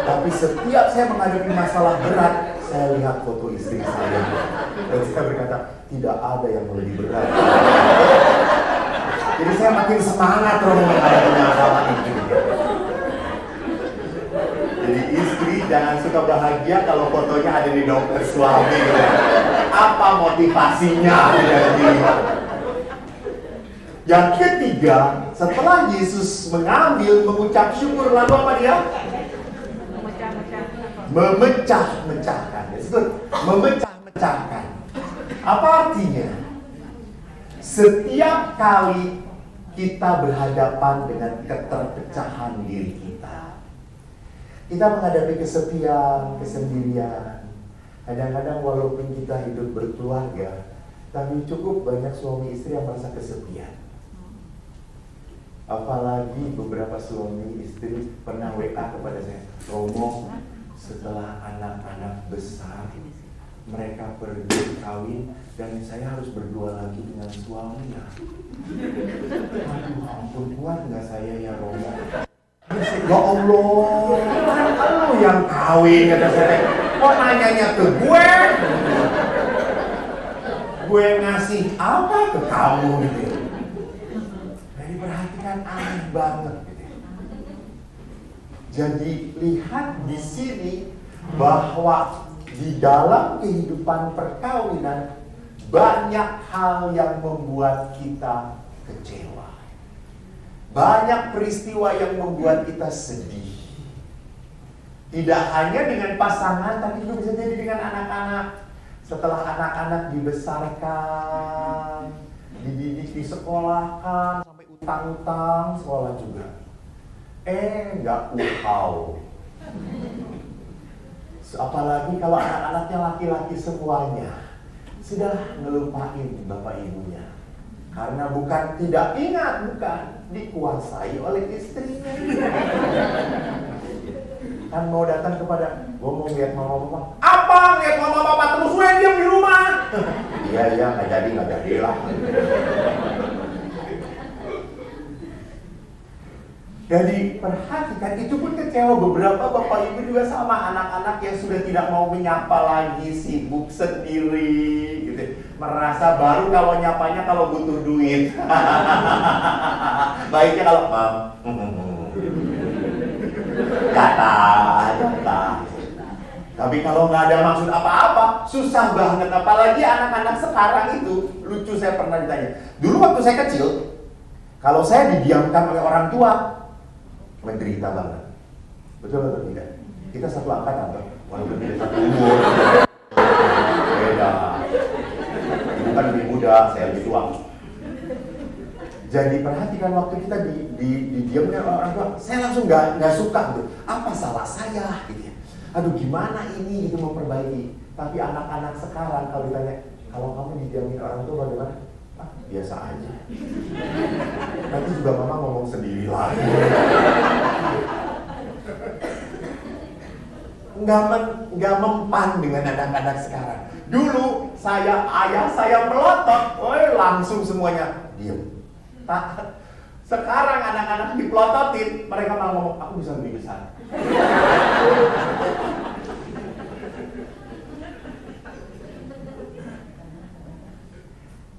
Tapi setiap saya menghadapi masalah berat, saya lihat foto istri saya. Dan saya berkata, tidak ada yang lebih berat. Jadi saya makin semangat Romo menghadapi masalah itu. Jadi istri jangan suka bahagia kalau fotonya ada di dompet suami. Apa motivasinya tidak dilihat? Yang ketiga, setelah Yesus mengucap syukur, lalu apa dia? Memecah-mecahkan. Memecah-mecahkan. Apa artinya? Setiap kali kita berhadapan dengan keterpecahan diri kita menghadapi kesepian, kesendirian. Kadang-kadang walaupun kita hidup berkeluarga, tapi cukup banyak suami istri yang merasa kesepian. Apalagi beberapa suami istri pernah WA kepada saya, Romo, setelah anak-anak besar, mereka pergi kawin dan saya harus berdua lagi dengan suami ya. Aduh, ampun, kuat nggak saya ya Romo? Ya Allah, kan lu yang kawin kata saya. Kok nanyanya ke gue? Gue ngasih apa ke kamu gitu. Jadi perhatikan, aneh banget gitu. Jadi lihat di sini bahwa di dalam kehidupan perkawinan banyak hal yang membuat kita kecewa. Banyak peristiwa yang membuat kita sedih. Tidak hanya dengan pasangan, tapi juga bisa jadi dengan anak-anak. Setelah anak-anak dibesarkan, dididik, disekolahkan, sampai utang-utang, sekolah juga. Nggak tahu. Apalagi kalau anak-anaknya laki-laki semuanya, sudah ngelupain bapak ibunya. Karena bukan tidak ingat, bukan dikuasai oleh istrinya. Kan mau datang kepada, gue mau lihat mama papa. Apa lihat mama papa terus gue diam di rumah? Iya nggak jadi lah. Jadi perhatikan, itu pun kecewa. Beberapa bapak ibu juga sama, anak-anak yang sudah tidak mau menyapa lagi, sibuk sendiri gitu. Merasa baru kalau nyapanya kalau butuh duit. Baiknya kalau mam, kata. Tapi kalau nggak ada maksud apa-apa, susah banget. Apalagi anak-anak sekarang itu, lucu, saya pernah ditanya. Dulu waktu saya kecil, kalau saya didiamkan oleh orang tua, menderita banget. Betul atau tidak? Kita satu angkatan, walaupun tidak satu umur. Beda. Ibu kan lebih muda, saya lebih tua. Jadi perhatikan waktu kita didiamkan oleh orang tua, saya langsung nggak suka gitu. Apa salah saya? Gitu ya. Aduh, gimana ini gitu memperbaiki. Tapi anak-anak sekarang kalau ditanya, kalau kamu didiamin orang tua bagaimana? Biasa aja. Nanti juga mama ngomong sendiri lagi. nggak mempan dengan anak-anak sekarang. Dulu ayah saya melotot, langsung semuanya diam. Sekarang anak-anak dipelototin, mereka malah ngomong, aku bisa lebih besar.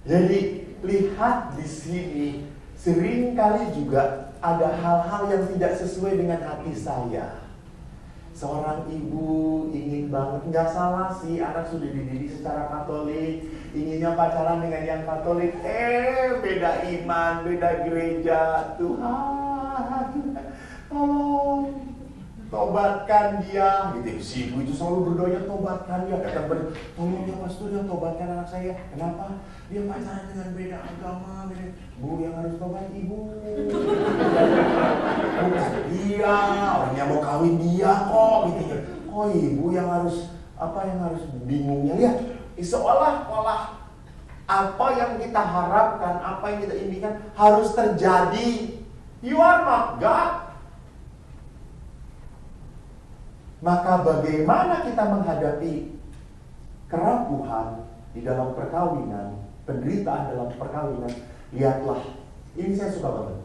Jadi lihat di sini, seringkali juga ada hal-hal yang tidak sesuai dengan hati saya. Seorang ibu ingin banget, nggak salah sih, anak sudah dididik secara Katolik, inginnya pacaran dengan yang Katolik, beda iman, beda gereja. Tuhan, tolong tobatkan dia, gitu. Si ibu itu selalu berdoa, tobatkan dia. Kata tolong ya pastor, yang tobatkan anak saya. Kenapa? Dia pacaran dengan beda agama. Bu, yang harus tobat ibu, bukan dia. Orangnya mau kawin dia kok, gitu. Oh, ibu yang harus bingungnya. Lihat, seolah-olah apa yang kita harapkan, apa yang kita inginkan harus terjadi. You are not God. Maka bagaimana kita menghadapi kerapuhan di dalam perkawinan, penderitaan dalam perkawinan? Lihatlah, ini saya suka banget.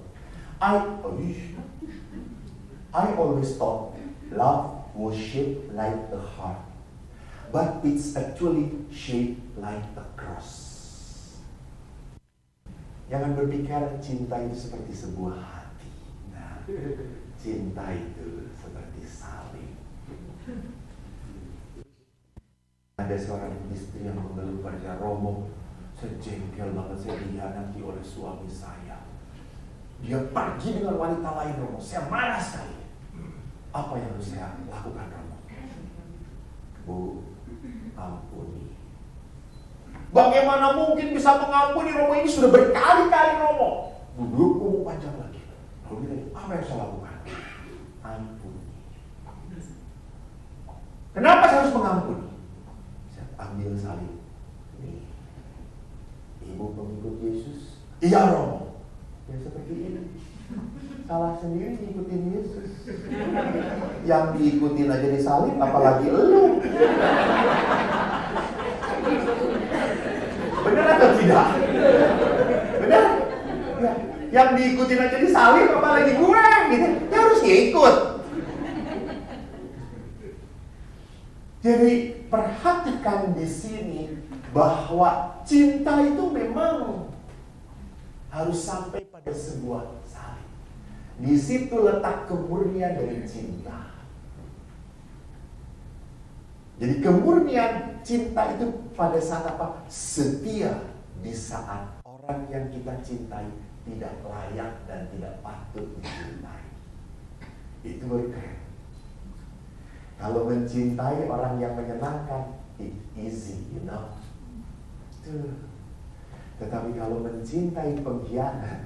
I always thought love was shaped like a heart, but it's actually shaped like a cross. Jangan berpikir cinta itu seperti sebuah hati. Nah, cinta itu seperti salib. Ada seorang istri yang mengeluh pada Romo, saya jengkel banget, saya dihianati oleh suami saya. Dia pergi dengan wanita lain, Romo. Saya marah sekali. Apa yang harus saya lakukan, Romo? Bu, ampuni. Bagaimana mungkin bisa mengampuni, Romo? Ini sudah berkali-kali, Romo. Duduk ngomong panjang lagi. Lalu dia, apa yang saya lakukan? Ampuni. Kenapa saya harus mengampuni? Saya ambil salib. Nih, ibu pengikut Yesus. Iya, Romo. Ya seperti ini. Salah sendiri ngikutin Yesus. Yang diikutin aja disalib, apalagi elu. Benar atau tidak? Benar? Ya. Yang diikutin aja disalib, apalagi gue, gitu. Ya harus ikut. Jadi perhatikan di sini bahwa cinta itu memang harus sampai pada sebuah salib. Di situ letak kemurnian dari cinta. Jadi kemurnian cinta itu pada saat apa? Setia di saat orang yang kita cintai tidak layak dan tidak patut dicintai. Itu berkeren. Kalau mencintai orang yang menyenangkan, it easy, you know. Tuh. Tetapi kalau mencintai pengkhianat,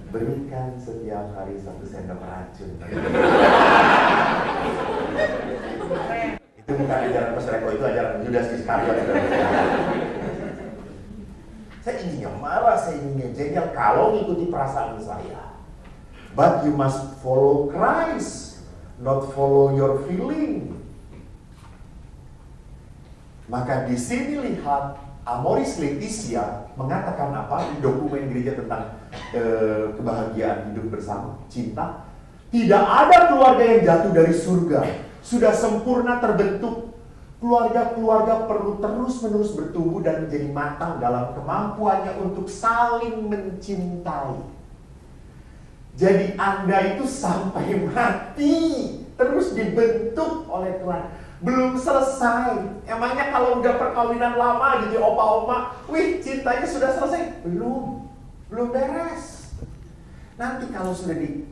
berikan setiap hari 1 sendok racun. Itu bukan ajaran Pastor Eko, itu ajaran Judas Iskariot. Saya inginnya marah, saya inginnya jengkel kalau ngikuti perasaan saya. But you must follow Christ, not follow your feeling. Maka di sini lihat Amoris Laetitia mengatakan apa di dokumen gereja tentang kebahagiaan hidup bersama, cinta. Tidak ada keluarga yang jatuh dari surga, sudah sempurna terbentuk. Keluarga-keluarga perlu terus-menerus bertumbuh dan menjadi matang dalam kemampuannya untuk saling mencintai. Jadi Anda itu sampai mati terus dibentuk oleh Tuhan. Belum selesai. Emangnya kalau udah perkawinan lama jadi opa-oma, wih cintanya sudah selesai? Belum beres. Nanti kalau sudah di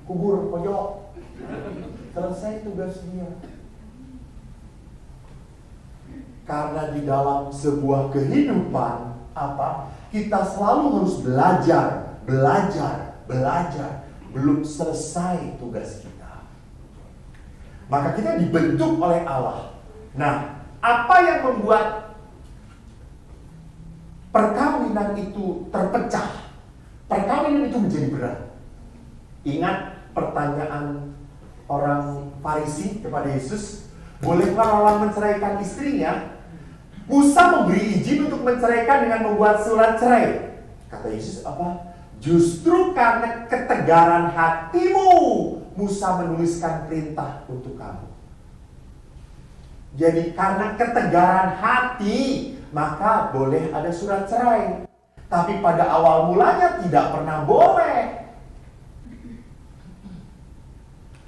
kubur pojok, selesai tugas dia. Karena di dalam sebuah kehidupan apa? Kita selalu harus belajar. Belum selesai tugas kita. Maka kita dibentuk oleh Allah. Nah, apa yang membuat perkawinan itu terpecah, perkawinan itu menjadi berat. Ingat pertanyaan orang Farisi kepada Yesus, bolehkah orang menceraikan istrinya? Musa memberi izin untuk menceraikan dengan membuat surat cerai. Kata Yesus apa? Justru karena ketegaran hatimu, Musa menuliskan perintah untuk kamu. Jadi karena ketegaran hati, maka boleh ada surat cerai. Tapi pada awal mulanya tidak pernah boleh.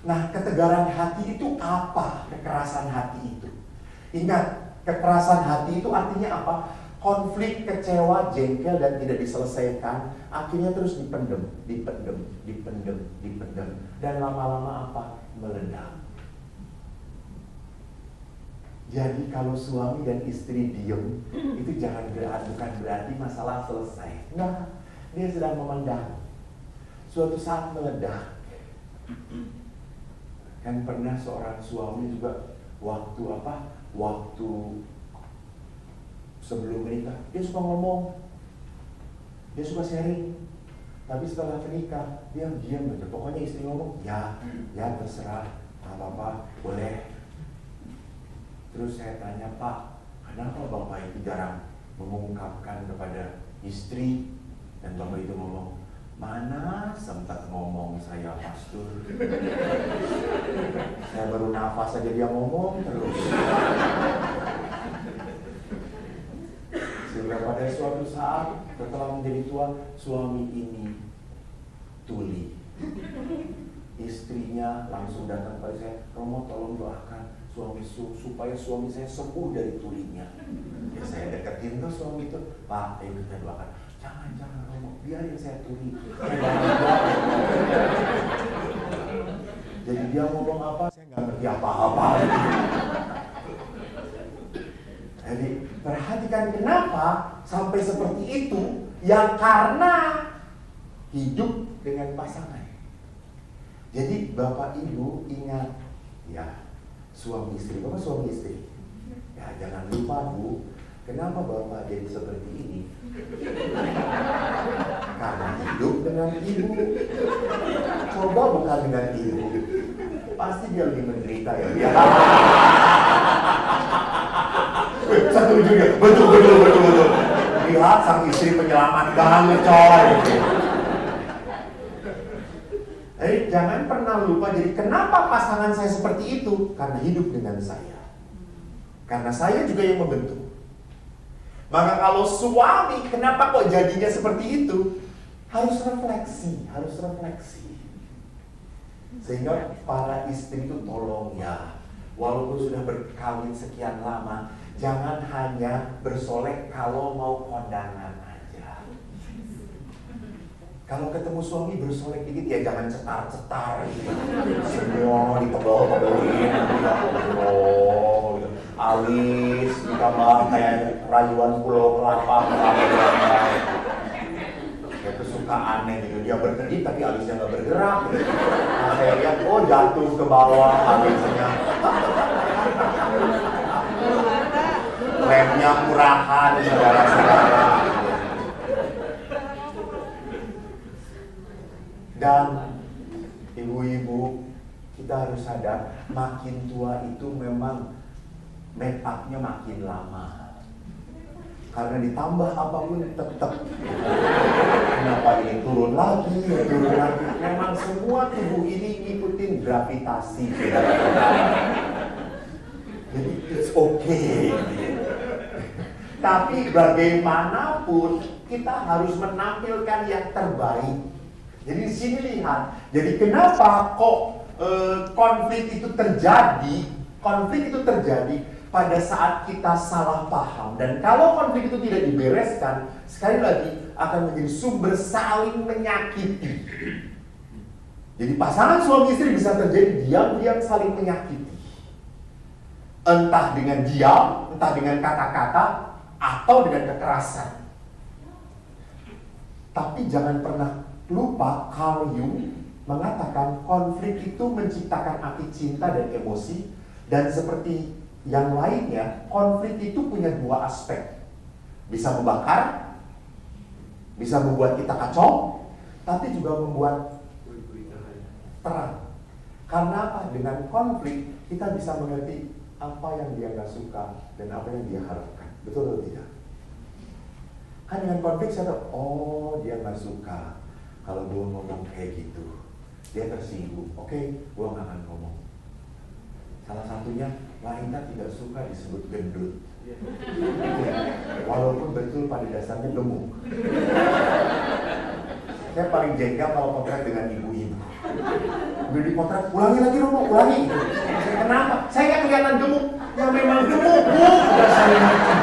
Nah, ketegaran hati itu apa? Kekerasan hati itu. Ingat, kekerasan hati itu artinya apa? Konflik, kecewa, jengkel, dan tidak diselesaikan, akhirnya terus dipendem. Dan lama-lama apa? Meledak. Jadi kalau suami dan istri diem, itu bukan berarti masalah selesai. Nah, dia sedang memendam. Suatu saat meledak. Kan pernah seorang suami juga waktu sebelum menikah, dia suka ngomong, dia suka sharing. Tapi setelah menikah, dia diam aja. Pokoknya istri ngomong, ya terserah, nggak apa-apa, boleh. Terus saya tanya, Pak, kenapa Bapak itu jarang mengungkapkan kepada istri? Dan Bapak itu ngomong, mana sempat ngomong saya, pastor. Saya baru nafas aja dia ngomong terus. Sehingga pada suatu saat setelah menjadi tua, suami ini tuli. Istrinya langsung datang kepada saya, Romo tolong doakan supaya suami saya sembuh dari tulinya. Ya saya deketin tuh suami itu, Pak, ayo kita doakan. Jangan Romo, biarin saya tuli. Jadi dia ngomong apa, saya nggak ngerti apa-apa. Jadi perhatikan kenapa sampai seperti itu, yang karena hidup dengan pasangan. Jadi Bapak Ibu ingat, ya suami istri, Bapak suami istri. Ya jangan lupa Bu, kenapa Bapak jadi seperti ini? Karena hidup dengan ibu. Coba bukan dengan ibu, pasti dia lebih menderita ya dia. Setuju ya, betul. Lihat sang istri penyelamat banget coy. Jangan pernah lupa, jadi kenapa pasangan saya seperti itu? Karena hidup dengan saya. Karena saya juga yang membentuk. Maka kalau suami, kenapa kok jadinya seperti itu? Harus refleksi. Sehingga para istri itu tolong ya, walaupun sudah berkawin sekian lama, jangan hanya bersolek kalau mau kondangan aja. Kalau ketemu suami bersolek dikit ya jangan cetar-cetar gitu. Semua ditebel-tebelin, gitu. Alis ditambah kayak rayuan pulau kelapa. Ya itu suka aneh gitu, dia berdiri tapi alisnya nggak bergerak gitu. Nah saya lihat, jatuh ke bawah alisnya. Remnya murahan, saudara-saudara. Dan ibu-ibu, kita harus sadar, makin tua itu memang make up-nya makin lama. Karena ditambah apapun tetap. Kenapa ini turun lagi. Memang semua tubuh ini ngikutin gravitasi. Jadi it's okay. Tapi bagaimanapun kita harus menampilkan yang terbaik. Jadi di sini lihat. Jadi kenapa kok konflik itu terjadi? Konflik itu terjadi pada saat kita salah paham. Dan kalau konflik itu tidak dibereskan, sekali lagi akan menjadi sumber saling menyakiti. Jadi pasangan suami istri bisa terjadi diam-diam saling menyakiti. Entah dengan diam, entah dengan kata-kata, atau dengan kekerasan. Tapi jangan pernah lupa, Carl Jung mengatakan konflik itu menciptakan api cinta dan emosi. Dan seperti yang lainnya, konflik itu punya dua aspek. Bisa membakar, Bisa membuat kita kacau, tapi juga membuat terang. Karena apa? Dengan konflik kita bisa mengerti apa yang dia gak suka dan apa yang dia harapkan. Betul atau tidak? Kan dengan konflik saya tahu, oh dia gak suka kalau gue ngomong kayak gitu. Dia tersinggung. Oke, gue gak akan ngomong. Salah satunya, wanita tidak suka disebut gendut. Walaupun betul pada dasarnya gemuk. Saya paling jengkel kalau potret dengan ibu-ibu. Udah dipotret, ulangi lagi Romo, ulangi. Kenapa? Saya nggak kelihatan gemuk. Ya memang gemuk, Bu. Udah saya ngerti.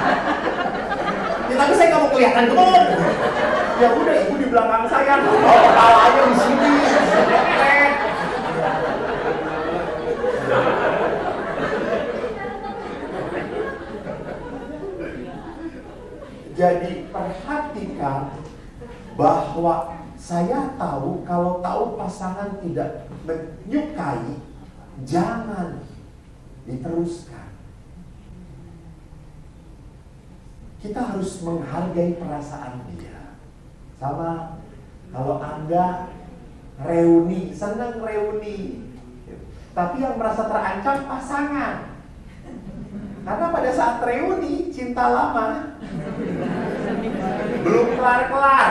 Ya tapi saya nggak mau kelihatan gemuk. Ya udah, ibu di belakang saya. Oh, kepala aja di sini. Potret. Jadi perhatikan bahwa saya tahu kalau tahu pasangan tidak menyukai, jangan diteruskan. Kita harus menghargai perasaan dia. Sama kalau Anda reuni, senang reuni, tapi yang merasa terancam pasangan. Karena pada saat reuni, cinta lama belum kelar-kelar.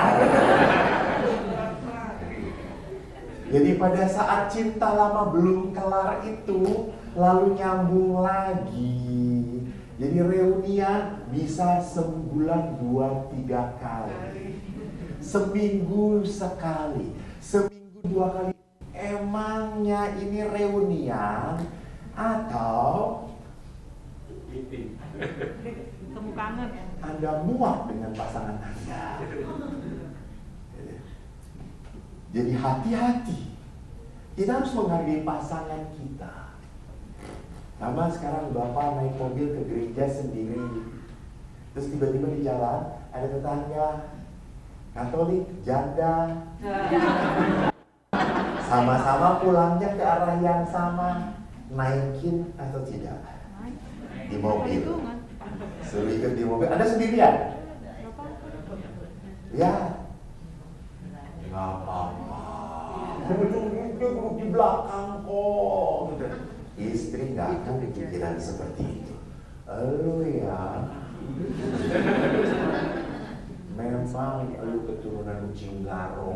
Jadi pada saat cinta lama belum kelar itu, lalu nyambung lagi. Jadi reunian bisa sebulan 2-3 kali, seminggu sekali, seminggu 2 kali. Emangnya ini reunian atau Temu kangen ya? Anda muak dengan pasangan Anda? Jadi hati-hati. Kita harus menghargai pasangan kita. Sama sekarang Bapak naik mobil ke gereja sendiri, terus tiba-tiba di jalan ada tetangga Katolik, janda, sama-sama pulangnya ke arah yang sama, naikin atau tidak? Di mobil. Suruh ikut di mobil. Anda sendirian? Ya. Nggak apa-apa. Duduk di belakang kok. Istri nggak akan pikiran seperti itu. Lu ya. Memang lu keturunan kucing garong.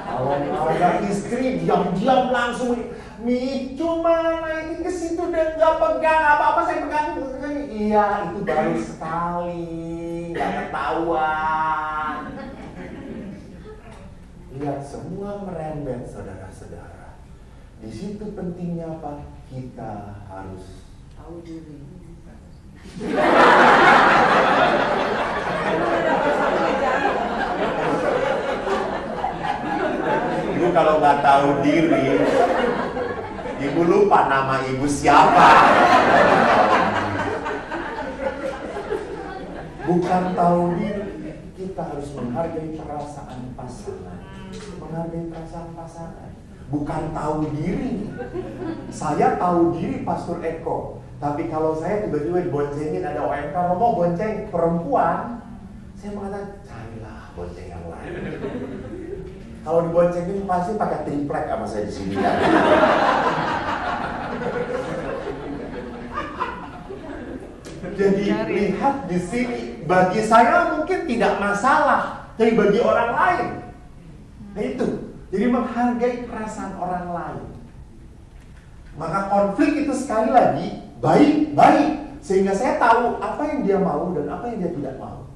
Kalau ada istri diam-diam langsung cuma naikin ke situ dan nggak pegang apa-apa, saya pegang. Iya, itu baru sekali, nggak ketahuan. Lihat semua merembet, saudara-saudara. Di situ pentingnya apa? Kita harus tahu diri. Ibu kalau nggak tahu diri, ibu lupa nama ibu siapa. Bukan tahu diri, kita harus menghargai perasaan pasangan. Menghargai perasaan pasangan. Bukan tahu diri. Saya tahu diri Pastor Eko, tapi kalau saya tiba-tiba diboncengin ada OMK, mau bonceng perempuan, saya mengatakan carilah bonceng yang lain. Kalau diboncengin pasti pakai triplek sama saya di sini kan. Jadi lihat di sini, bagi saya mungkin tidak masalah, tapi bagi orang lain, nah itu. Jadi menghargai perasaan orang lain. Maka konflik itu sekali lagi baik-baik, sehingga saya tahu apa yang dia mau dan apa yang dia tidak mau.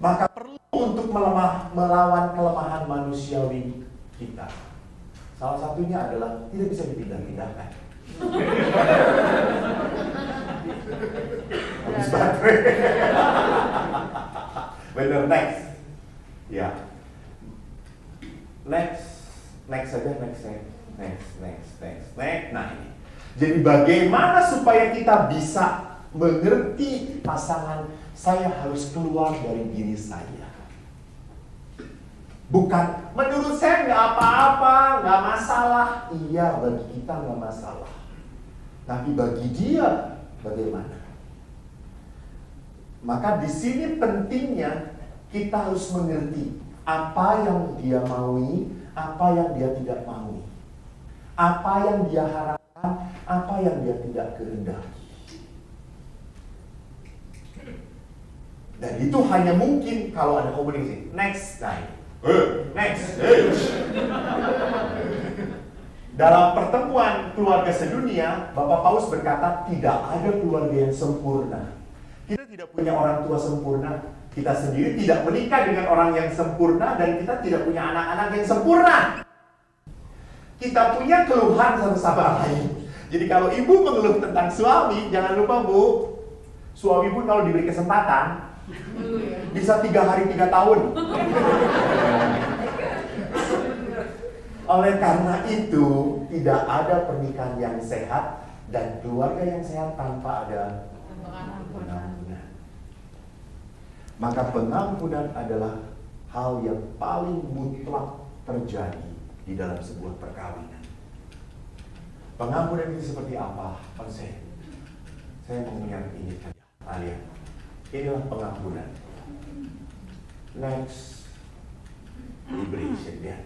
Maka perlu untuk melawan kelemahan manusiawi kita. Salah satunya adalah tidak bisa dipindah-pindahkan. Habis baterai. Bener, next. Ya. Next saja, next. Nah ini. Jadi bagaimana supaya kita bisa mengerti pasangan, saya harus keluar dari diri saya. Bukan, menurut saya nggak apa-apa, nggak masalah. Iya, bagi kita nggak masalah. Tapi bagi dia, bagaimana? Maka di sini pentingnya kita harus mengerti apa yang dia maui, apa yang dia tidak maui, apa yang dia harapkan, apa yang dia tidak kehendaki. Dan itu hanya mungkin kalau ada komunikasi. Next time. Next. Dalam pertemuan keluarga sedunia, Bapak Paus berkata tidak ada keluarga yang sempurna. Kita tidak punya orang tua sempurna. Kita sendiri tidak menikah dengan orang yang sempurna, dan kita tidak punya anak-anak yang sempurna. Kita punya keluhan satu sama lain. Jadi kalau ibu mengeluh tentang suami, jangan lupa bu, suami pun kalau diberi kesempatan bisa 3 hari 3 tahun. Oleh karena itu, tidak ada pernikahan yang sehat dan keluarga yang sehat tanpa ada pengampunan. Maka pengampunan adalah hal yang paling mutlak terjadi di dalam sebuah perkawinan. Pengampunan itu seperti apa? Saya mau mengingat ini saja. Kalian, inilah pengampunan. Next, liberation ya.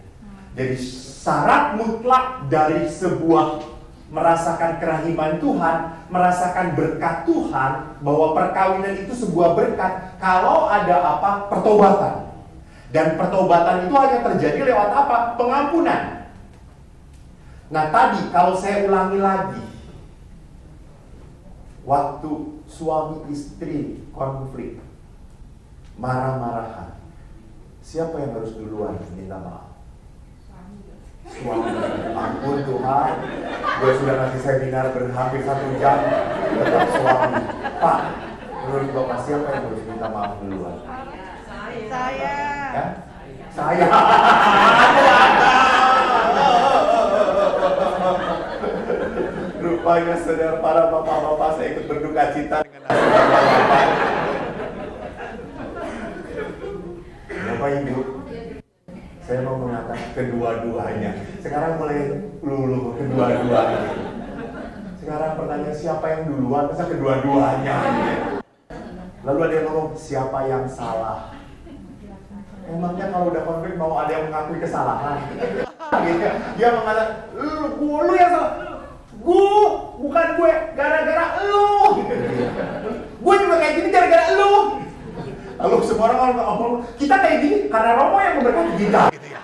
Jadi syarat mutlak dari sebuah merasakan kerahiman Tuhan, merasakan berkat Tuhan, bahwa perkawinan itu sebuah berkat kalau ada apa? Pertobatan. Dan pertobatan itu hanya terjadi lewat apa? Pengampunan. Nah tadi kalau saya ulangi lagi, waktu suami istri konflik, marah-marahan, siapa yang harus duluan minta maaf? Suami. Ampun Tuhan, gue sudah ngasih seminar berhampir 1 jam, tetap suami. Pak, menurut Bapak siapa yang harus minta maaf duluan? Saya. Ya? Saya. Rupanya saudara, para bapak-bapak, saya ikut berduka cita dengan nasib bapak-bapak. Bapak Ibu, saya mau mengatakan kedua-duanya. Sekarang mulai lulu kedua-duanya. Sekarang pertanyaan siapa yang duluan, masa kedua-duanya. Lalu ada yang ngomong siapa yang salah. Emangnya kalau udah konflik mau ada yang mengakui kesalahan? Gitu. Dia mengatakan, lu yang salah. Bukan gue, gara-gara lu. Gue juga kayak gini gara-gara lu. Lalu semua orang ngomong, kita kayak gini karena Romo yang memberkati kita. Gitu ya.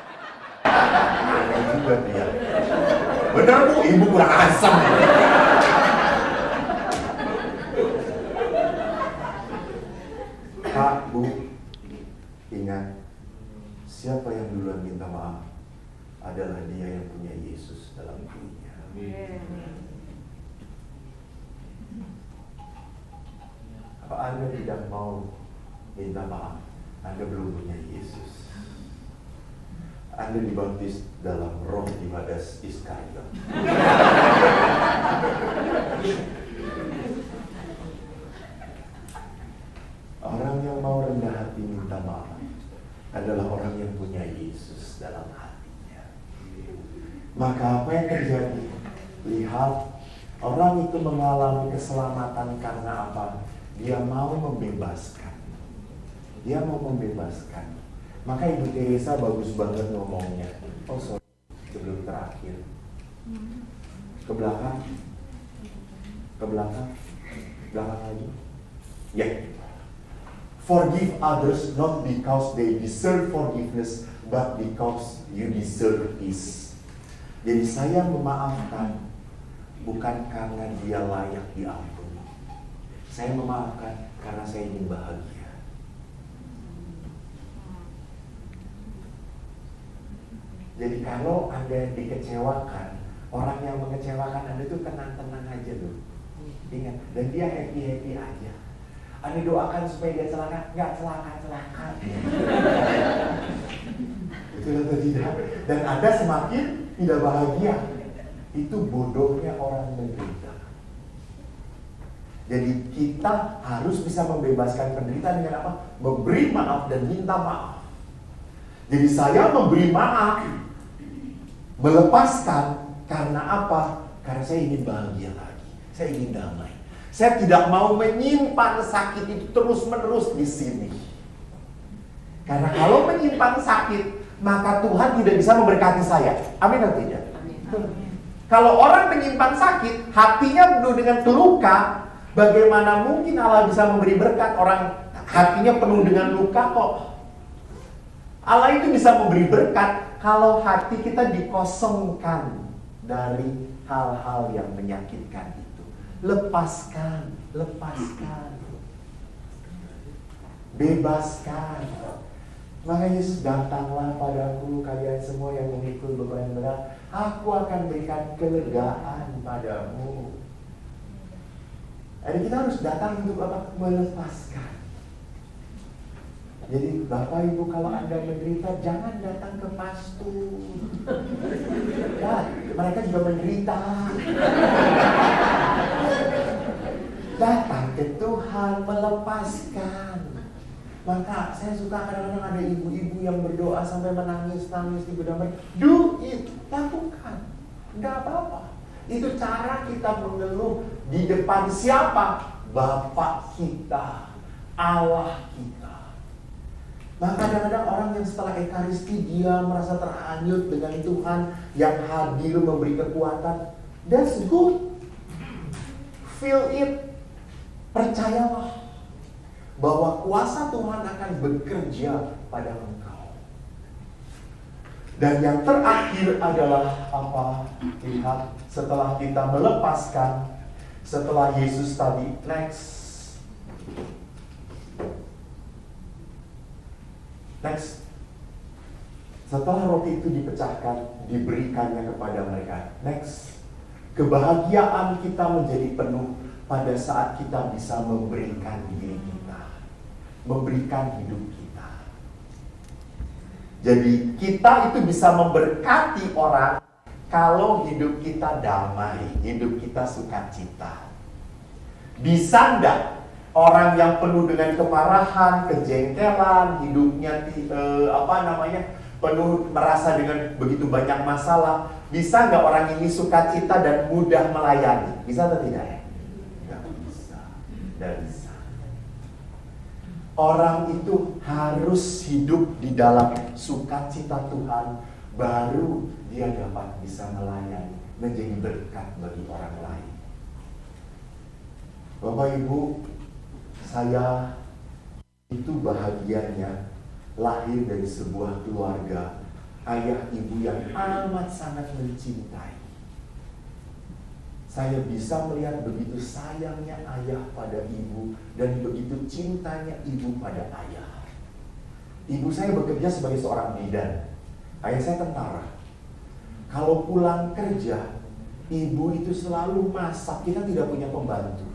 Juga dia. Bener bu, ibu kurang asem. Pak, Bu, ingat, siapa yang duluan minta maaf adalah dia yang punya Yesus dalam dirinya. Apa Anda tidak mau minta maaf? Anda belum punya Yesus. Anda dibaptis dalam roh Judas Iskariot. Orang yang mau rendah hati minta maaf adalah orang yang punya Yesus dalam hatinya. Maka apa yang terjadi? Lihat, orang itu mengalami keselamatan karena apa? Dia mau membebaskan. Dia mau membebaskan. Maka Ibu Teresa bagus banget ngomongnya. Oh sorry, sebelum terakhir. Ke belakang. Ke belakang. Belakang lagi. Ya. Yeah. Forgive others not because they deserve forgiveness, but because you deserve peace. Jadi saya memaafkan bukan karena dia layak diampuni. Saya memaafkan karena saya ingin bahagia. Jadi kalau Anda dikecewakan, orang yang mengecewakan Anda itu tenang-tenang aja loh. Ingat, dan dia happy-happy aja. Anda doakan supaya dia celaka, nggak celaka. Betul atau tidak? Dan Anda semakin tidak bahagia. Itu bodohnya orang menderita. Jadi kita harus bisa membebaskan penderita dengan apa? Memberi maaf dan minta maaf. Jadi saya memberi maaf, melepaskan karena apa? Karena saya ingin bahagia lagi. Saya ingin damai. Saya tidak mau menyimpan sakit itu terus-menerus di sini. Karena kalau menyimpan sakit, maka Tuhan tidak bisa memberkati saya. Amin atau tidak? Kalau orang menyimpan sakit, hatinya penuh dengan luka, bagaimana mungkin Allah bisa memberi berkat? Orang hatinya penuh dengan luka kok. Allah itu bisa memberi berkat kalau hati kita dikosongkan dari hal-hal yang menyakitkan itu. Lepaskan, lepaskan. Bebaskan. Maka Yesus, datanglah padaku kalian semua yang memikul beban berat, aku akan berikan kelegaan padamu. Jadi kita harus datang untuk apa? Melepaskan. Jadi Bapak Ibu, kalau Anda menderita, jangan datang ke pastor. Ya, mereka juga menderita. Datang ke Tuhan, melepaskan. Maka saya suka kadang-kadang ada ibu-ibu yang berdoa sampai menangis-nangis di bedamai. Do it, lakukan. Enggak apa-apa. Itu cara kita mengeluh di depan siapa? Bapak kita, Allah kita. Maka kadang-kadang orang yang setelah Ekaristi dia merasa terhanyut dengan Tuhan yang hadir memberi kekuatan. That's good. Feel it. Percayalah bahwa kuasa Tuhan akan bekerja pada engkau. Dan yang terakhir adalah apa? Lihat, setelah kita melepaskan, setelah Yesus tadi, next. Setelah roti itu dipecahkan, diberikannya kepada mereka. Next. Kebahagiaan kita menjadi penuh pada saat kita bisa memberikan diri kita, memberikan hidup kita. Jadi kita itu bisa memberkati orang kalau hidup kita damai, hidup kita sukacita. Bisa enggak orang yang penuh dengan kemarahan, kejengkelan, hidupnya penuh merasa dengan begitu banyak masalah, bisa enggak orang ini sukacita dan mudah melayani? Bisa atau tidak ya? Tidak bisa. Orang itu harus hidup di dalam sukacita Tuhan, baru dia dapat bisa melayani, menjadi berkat bagi orang lain. Bapak Ibu, saya itu bahagianya lahir dari sebuah keluarga ayah ibu yang amat sangat mencintai. Saya bisa melihat begitu sayangnya ayah pada ibu dan begitu cintanya ibu pada ayah. Ibu saya bekerja sebagai seorang bidan. Ayah saya tentara. Kalau pulang kerja, ibu itu selalu masak. Kita tidak punya pembantu.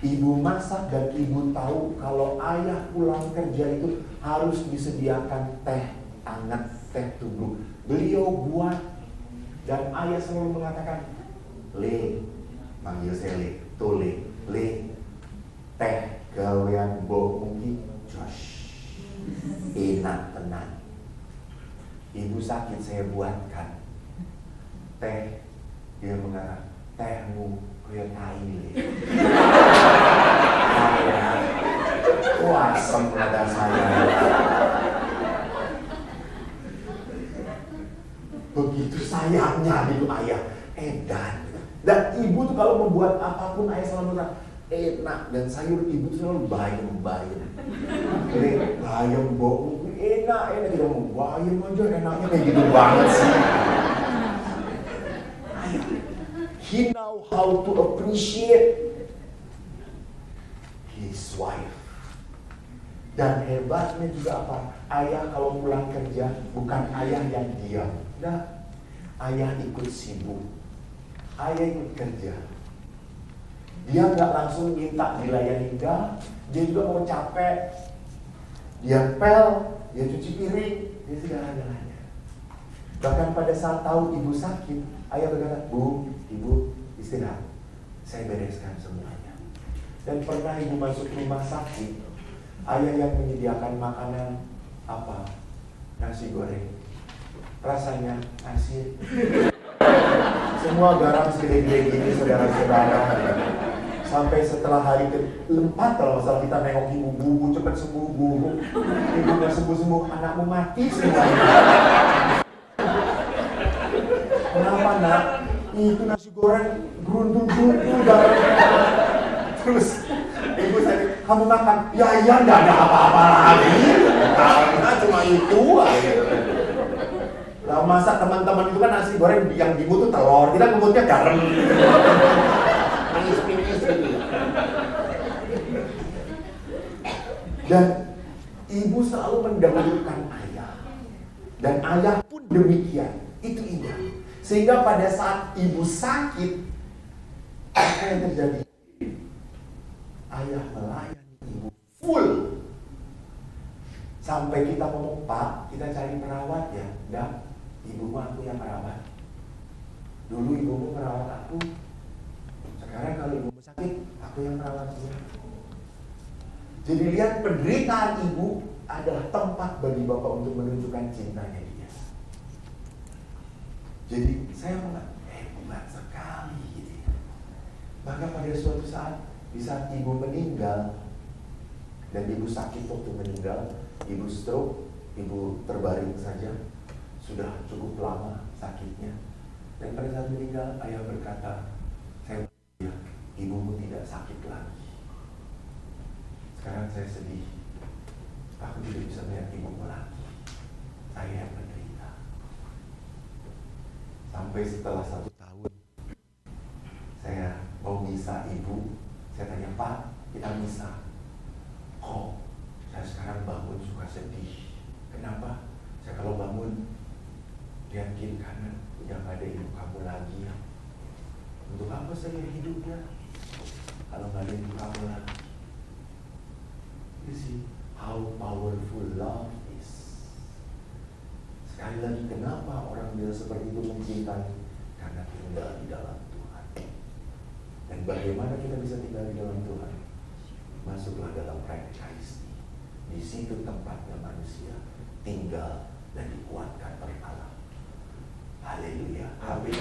Ibu masak dan ibu tahu kalau ayah pulang kerja itu harus disediakan teh hangat, teh tubruk. Beliau buat dan ayah selalu mengatakan, Le, manggil saya Le, Tole, Le, teh gawean Bo Mungki, Josh, enak tenan. Ibu sakit saya buatkan teh, dia mengatakan, tehmu kaya tai Le. Wah, asam kata saya. Begitu sayangnya itu ayah, edan. Dan ibu tuh kalau membuat apapun ayah selalu bilang enak, dan sayur ibu tuh selalu bayam. Jadi bayam bau enak tidak mau bayam aja enaknya kayak gitu banget sih. He know how to appreciate his wife. Dan hebatnya juga apa? Ayah kalau pulang kerja bukan ayah yang diam. Nah, ayah ikut sibuk. Ayah ikut kerja. Dia nggak langsung minta dilayani, enggak. Dia juga mau capek. Dia pel, dia cuci piring, dia segala-galanya. Bahkan pada saat tahu ibu sakit, ayah berkata, Bu, ibu istirahat. Saya bereskan semuanya. Dan pernah ibu masuk rumah sakit, ayah yang menyediakan makanan apa? Nasi goreng. Rasanya asin. Semua garam segede-gede gini, saudara-saudara. Sampai setelah hari keempat kalau masalah kita nengok ibu, bu cepat sembuh bu, ibu nggak sembuh, anakmu mati semua. Kenapa nak? Itu nasi goreng gerundung-gerundung darahnya. Terus ibu saya, kamu makan? Ya nggak ada apa-apa lagi. Karena cuma itu aja. Lah masa teman-teman itu kan nasi goreng yang dibutuh telur, kita ngebutnya garam. Manis-manis gitu. Dan ibu selalu mendahulukan ayah. Dan ayah pun demikian. Itu indah. Sehingga pada saat ibu sakit, apa yang terjadi? Ayah melayani ibu full. Sampai kita ngomong, Pak, kita cari perawat ya. Dan ibumu aku yang merawat. Dulu ibumu merawat aku. Sekarang kalau ibumu sakit, aku yang merawat dia. Jadi lihat, penderitaan ibu adalah tempat bagi Bapak untuk menunjukkan cintanya dia. Jadi saya mengatakan, hebat sekali gitu. Maka pada suatu saat, di saat ibu meninggal, dan ibu sakit waktu meninggal, ibu stroke, ibu terbaring saja, sudah cukup lama sakitnya. Dan pada saat meninggal, ayah berkata, saya bahagia, ibumu tidak sakit lagi. Sekarang saya sedih, aku tidak bisa melihat ibumu lagi. Saya yang menderita. Sampai setelah 1 tahun, saya mau misa ibu. Saya tanya, Pak, kita misa. Kok saya sekarang bangun suka sedih? Kenapa? Saya kalau bangun, lihat kiri kanan, udah gak ada ibu kamu lagi ya. Untuk apa saya hidupnya kalau gak ada ibu kamu lagi? You see how powerful love is. Sekali lagi, kenapa orang bilang seperti itu mencintai? Karena tinggal di dalam Tuhan. Dan bagaimana kita bisa tinggal di dalam Tuhan? Masuklah dalam Ekaristi. Di situ tempatnya manusia tinggal dan dikuatkan oleh Allah. Haleluya. Amin.